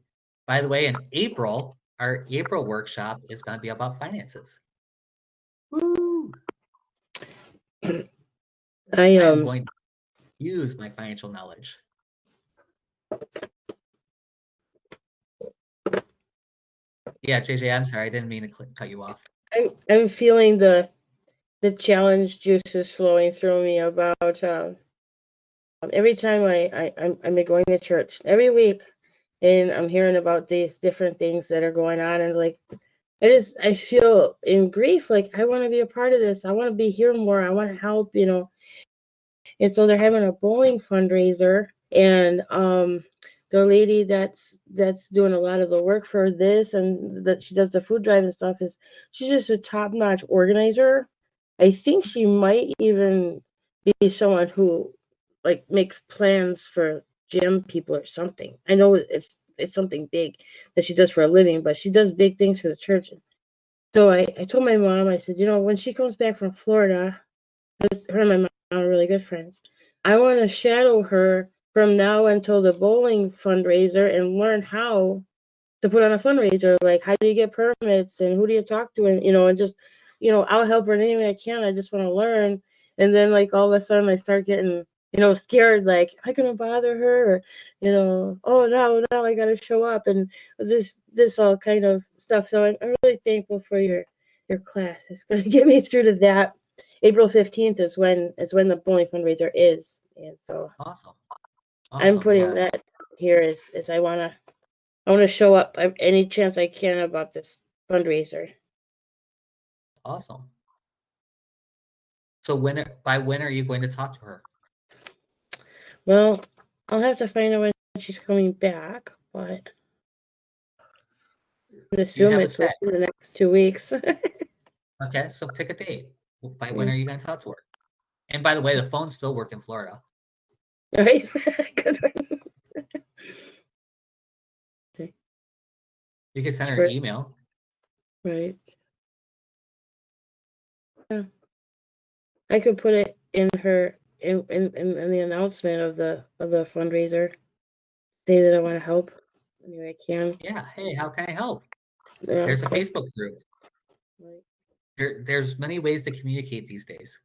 By the way, in April, our April workshop is going to be about finances. Woo! I am going to use my financial knowledge. Yeah, JJ, I'm sorry. I didn't mean to cut you off. I'm feeling the challenge juices flowing through me about every time I'm going to church every week, and I'm hearing about these different things that are going on, and like I feel in grief, like I want to be a part of this. I want to be here more. I want to help, And so they're having a bowling fundraiser, and the lady that's doing a lot of the work for this, and that she does the food drive and stuff, she's just a top-notch organizer. I think she might even be someone who like makes plans for gym people or something. I know it's something big that she does for a living, but she does big things for the church. So I told my mom, I said, when she comes back from Florida, because her and my mom are really good friends, I want to shadow her from now until the bowling fundraiser and learn how to put on a fundraiser. Like, how do you get permits, and who do you talk to? And, and just, I'll help her in any way I can. I just want to learn. And then, like, all of a sudden I start getting, scared, like, am I going to bother her? Or, oh, no, I got to show up. And this all kind of stuff. So I'm really thankful for your class. It's going to get me through to that. April 15th is when the bowling fundraiser is. And so awesome. I'm putting that here as I want to show up any chance I can about this fundraiser. Awesome. So by when are you going to talk to her? Well, I'll have to find out when she's coming back, but I would assume it's in the next 2 weeks. Okay, so pick a date. By when are you going to talk to her? And by the way, the phones still work in Florida. Right? Good one. Okay. You can send her an email. Right. Yeah. I could put it in her in the announcement of the fundraiser. Say that I want to help any way I can. Yeah. Hey, how can I help? Yeah, there's a Facebook group. Right. There's many ways to communicate these days.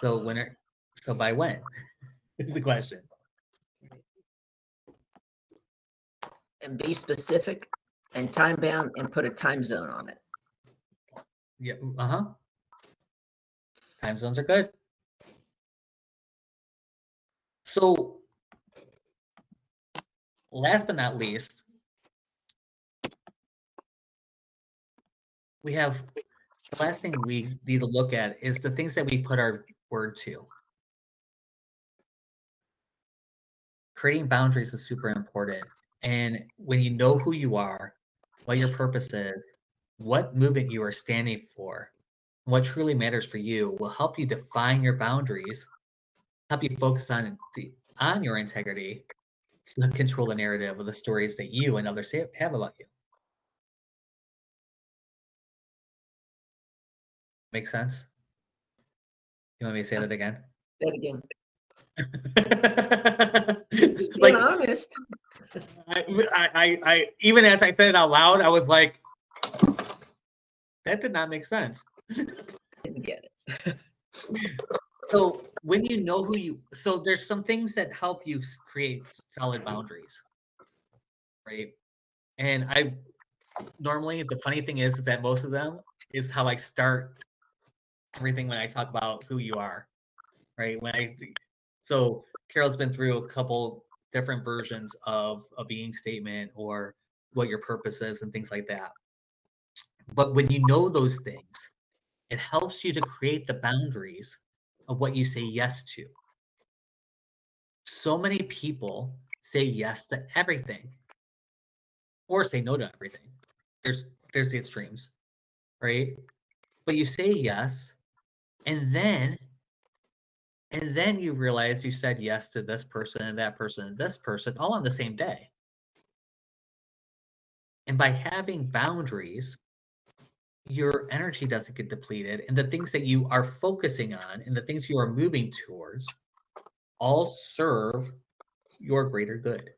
So by when is the question. And be specific and time bound and put a time zone on it. Yeah. Time zones are good. So last but not least, the last thing we need to look at is the things that we put our word to. Creating boundaries is super important. And when you know who you are, what your purpose is, what movement you are standing for, what truly matters for you will help you define your boundaries, help you focus on your integrity, to control the narrative of the stories that you and others have about you. Make sense? You want me to say that again? Say it again. Just being honest. I even as I said it out loud, I was like, that did not make sense. Didn't get it. So when you know who you, so there's some things that help you create solid boundaries, right? And I normally, the funny thing is that most of them is how I start everything when I talk about who you are, right? So Carol's been through a couple different versions of a being statement or what your purpose is and things like that. But when you know those things, it helps you to create the boundaries of what you say yes to. So many people say yes to everything or say no to everything. There's the extremes, right? But you say yes, and then you realize you said yes to this person and that person and this person all on the same day. And by having boundaries, your energy doesn't get depleted, and the things that you are focusing on and the things you are moving towards all serve your greater good,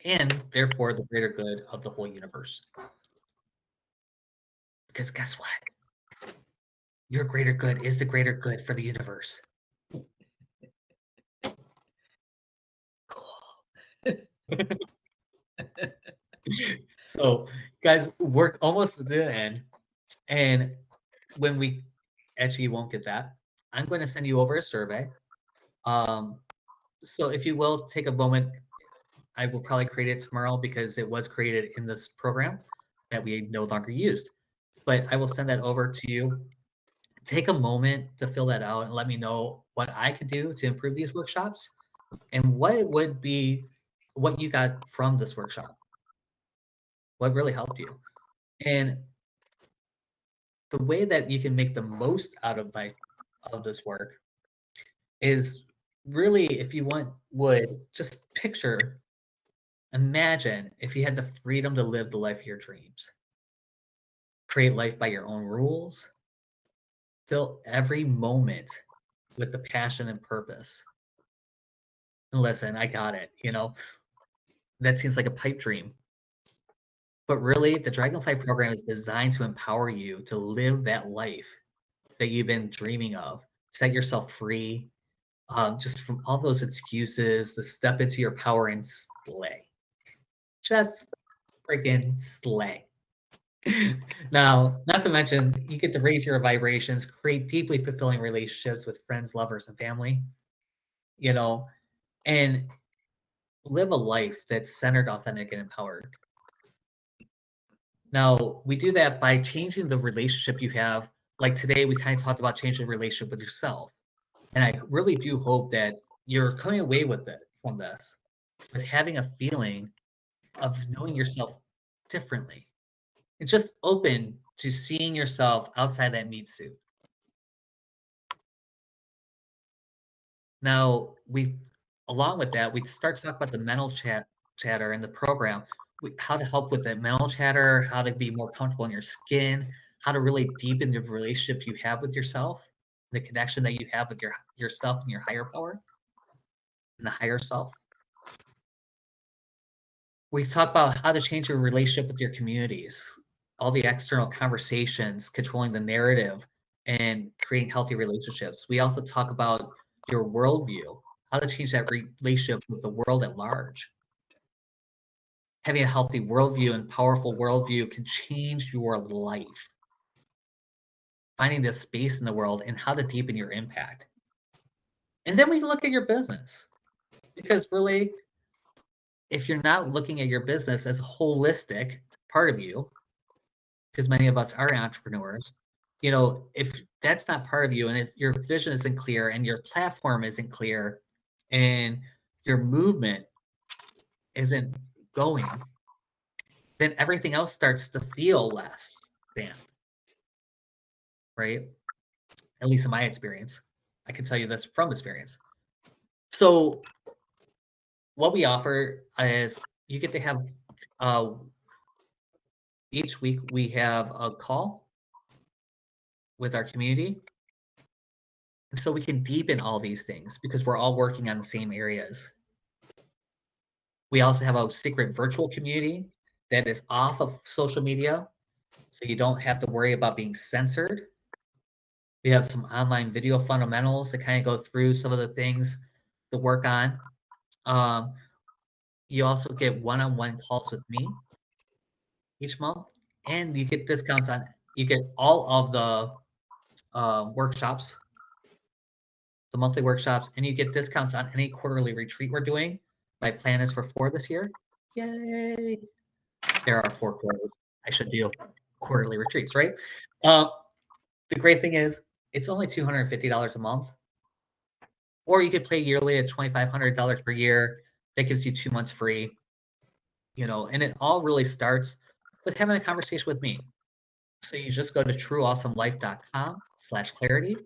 and therefore the greater good of the whole universe. Because guess what? Your greater good is the greater good for the universe. Cool. So, guys, we're almost to the end. And when we actually won't get that, I'm going to send you over a survey. So if you will take a moment, I will probably create it tomorrow because it was created in this program that we no longer used. But I will send that over to you. Take a moment to fill that out and let me know what I could do to improve these workshops and what it would be, what you got from this workshop, what really helped you. And the way that you can make the most out of this work is really, if you would just imagine if you had the freedom to live the life of your dreams, create life by your own rules, fill every moment with the passion and purpose. And listen, I got it. That seems like a pipe dream. But really, the Dragonfly program is designed to empower you to live that life that you've been dreaming of. Set yourself free, just from all those excuses, to step into your power and slay. Just freaking slay. Now, not to mention, you get to raise your vibrations, create deeply fulfilling relationships with friends, lovers, and family, and live a life that's centered, authentic, and empowered. Now, we do that by changing the relationship you have. Like today, we kind of talked about changing the relationship with yourself. And I really do hope that you're coming away with it from this, with having a feeling of knowing yourself differently. It's just open to seeing yourself outside that meat suit. Now, along with that, we start to talk about the mental chatter in the program, how to help with that mental chatter, how to be more comfortable in your skin, how to really deepen the relationship you have with yourself, the connection that you have with yourself and your higher power and the higher self. We talk about how to change your relationship with your communities, all the external conversations, controlling the narrative, and creating healthy relationships. We also talk about your worldview, how to change that relationship with the world at large. Having a healthy worldview and powerful worldview can change your life. Finding this space in the world and how to deepen your impact. And then we look at your business, because really, if you're not looking at your business as a holistic part of you, because many of us are entrepreneurs, if that's not part of you and if your vision isn't clear and your platform isn't clear and your movement isn't going, then everything else starts to feel less than, right? At least in my experience. I can tell you this from experience. So what we offer is you get to have each week we have a call with our community. And so we can deepen all these things because we're all working on the same areas. We also have a secret virtual community that is off of social media, so you don't have to worry about being censored. We have some online video fundamentals that kind of go through some of the things to work on. You also get one-on-one calls with me each month, and you get discounts on, you get all of the workshops, the monthly workshops, and you get discounts on any quarterly retreat we're doing. My plan is for 4 this year. Yay! There are 4 quarters. I should do quarterly retreats, right? The great thing is it's only $250 a month, or you could pay yearly at $2,500 per year. That gives you 2 months free, and it all really starts with having a conversation with me. So you just go to trueawesomelife.com/clarity.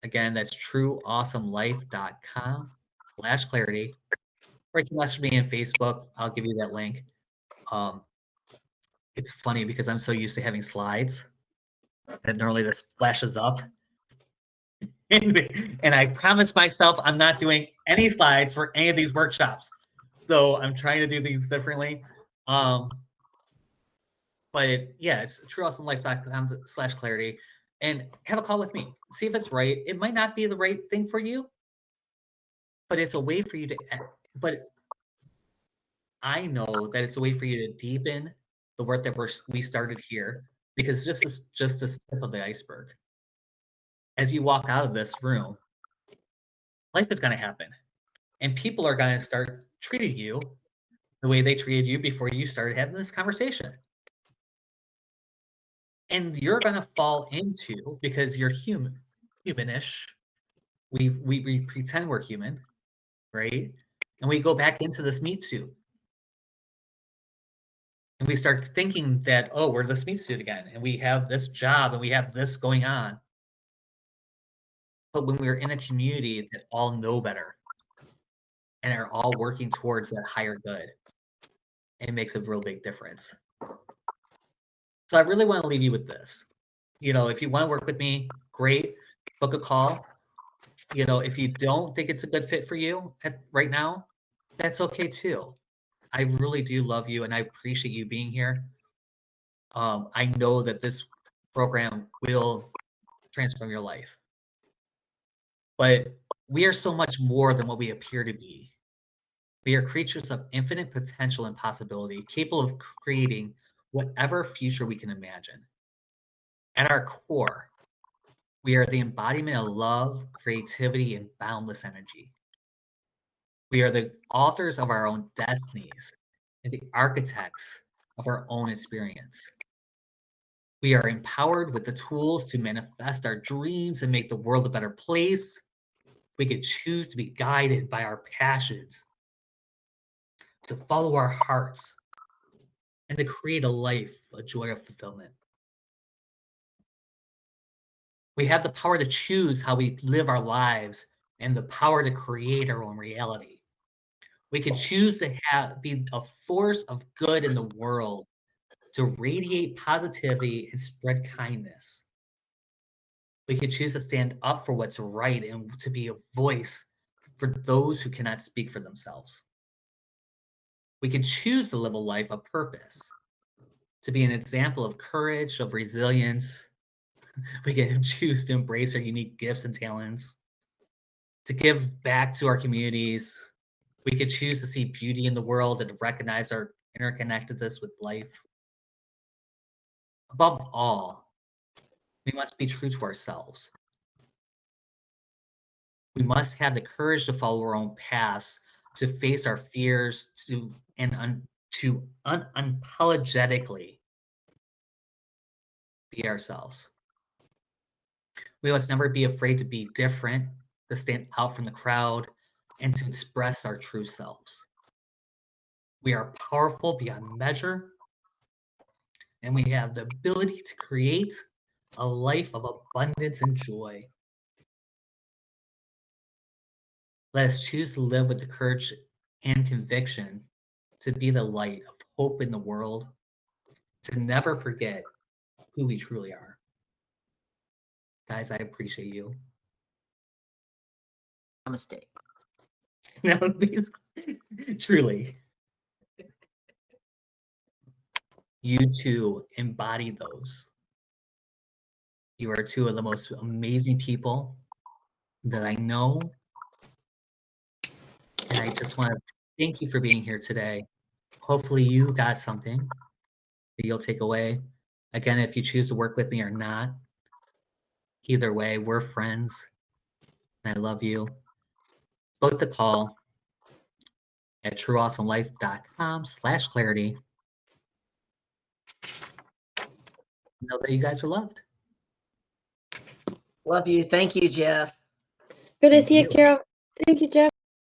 Again, that's trueawesomelife.com/clarity. Or you can message me on Facebook. I'll give you that link. It's funny because I'm so used to having slides that normally this flashes up. And I promised myself I'm not doing any slides for any of these workshops. So I'm trying to do these differently. But yeah, it's trueawesomelife.com/clarity, and have a call with me. See if it's right. It might not be the right thing for you, but it's a way for you to, but I know that it's a way for you to deepen the work that we started here, because this is just the tip of the iceberg. As you walk out of this room, life is going to happen, and people are going to start treating you the way they treated you before you started having this conversation. And you're going to fall into, because you're humanish. We pretend we're human, right? And we go back into this meat suit. And we start thinking that, oh, we're this meat suit again, and we have this job, and we have this going on. But when we're in a community that all know better and are all working towards that higher good, it makes a real big difference. So I really want to leave you with this. If you want to work with me, great. Book a call. If you don't think it's a good fit for you right now, that's okay too. I really do love you, and I appreciate you being here. I know that this program will transform your life. But we are so much more than what we appear to be. We are creatures of infinite potential and possibility, capable of creating whatever future we can imagine. At our core, we are the embodiment of love, creativity, and boundless energy. We are the authors of our own destinies and the architects of our own experience. We are empowered with the tools to manifest our dreams and make the world a better place. We can choose to be guided by our passions, to follow our hearts, and to create a life, a joy of fulfillment. We have the power to choose how we live our lives and the power to create our own reality. We can choose to be a force of good in the world, to radiate positivity and spread kindness. We can choose to stand up for what's right and to be a voice for those who cannot speak for themselves. We can choose to live a life of purpose, to be an example of courage, of resilience. We can choose to embrace our unique gifts and talents, to give back to our communities. We could choose to see beauty in the world and to recognize our interconnectedness with life. Above all, we must be true to ourselves. We must have the courage to follow our own paths, to face our fears, to unapologetically be ourselves. We must never be afraid to be different, to stand out from the crowd, and to express our true selves. We are powerful beyond measure, and we have the ability to create a life of abundance and joy. Let us choose to live with the courage and conviction to be the light of hope in the world, to never forget who we truly are. Guys, I appreciate you. Namaste. No, these, truly. You too embody those. You are two of the most amazing people that I know. And I just want to thank you for being here today. Hopefully you got something that you'll take away. Again, if you choose to work with me or not, either way, we're friends. And I love you. Book the call at trueawesomelife.com/clarity. Know that you guys are loved. Love you. Thank you, Jeff. Good to Thank see you, you. Carol. Thank you, Jeff.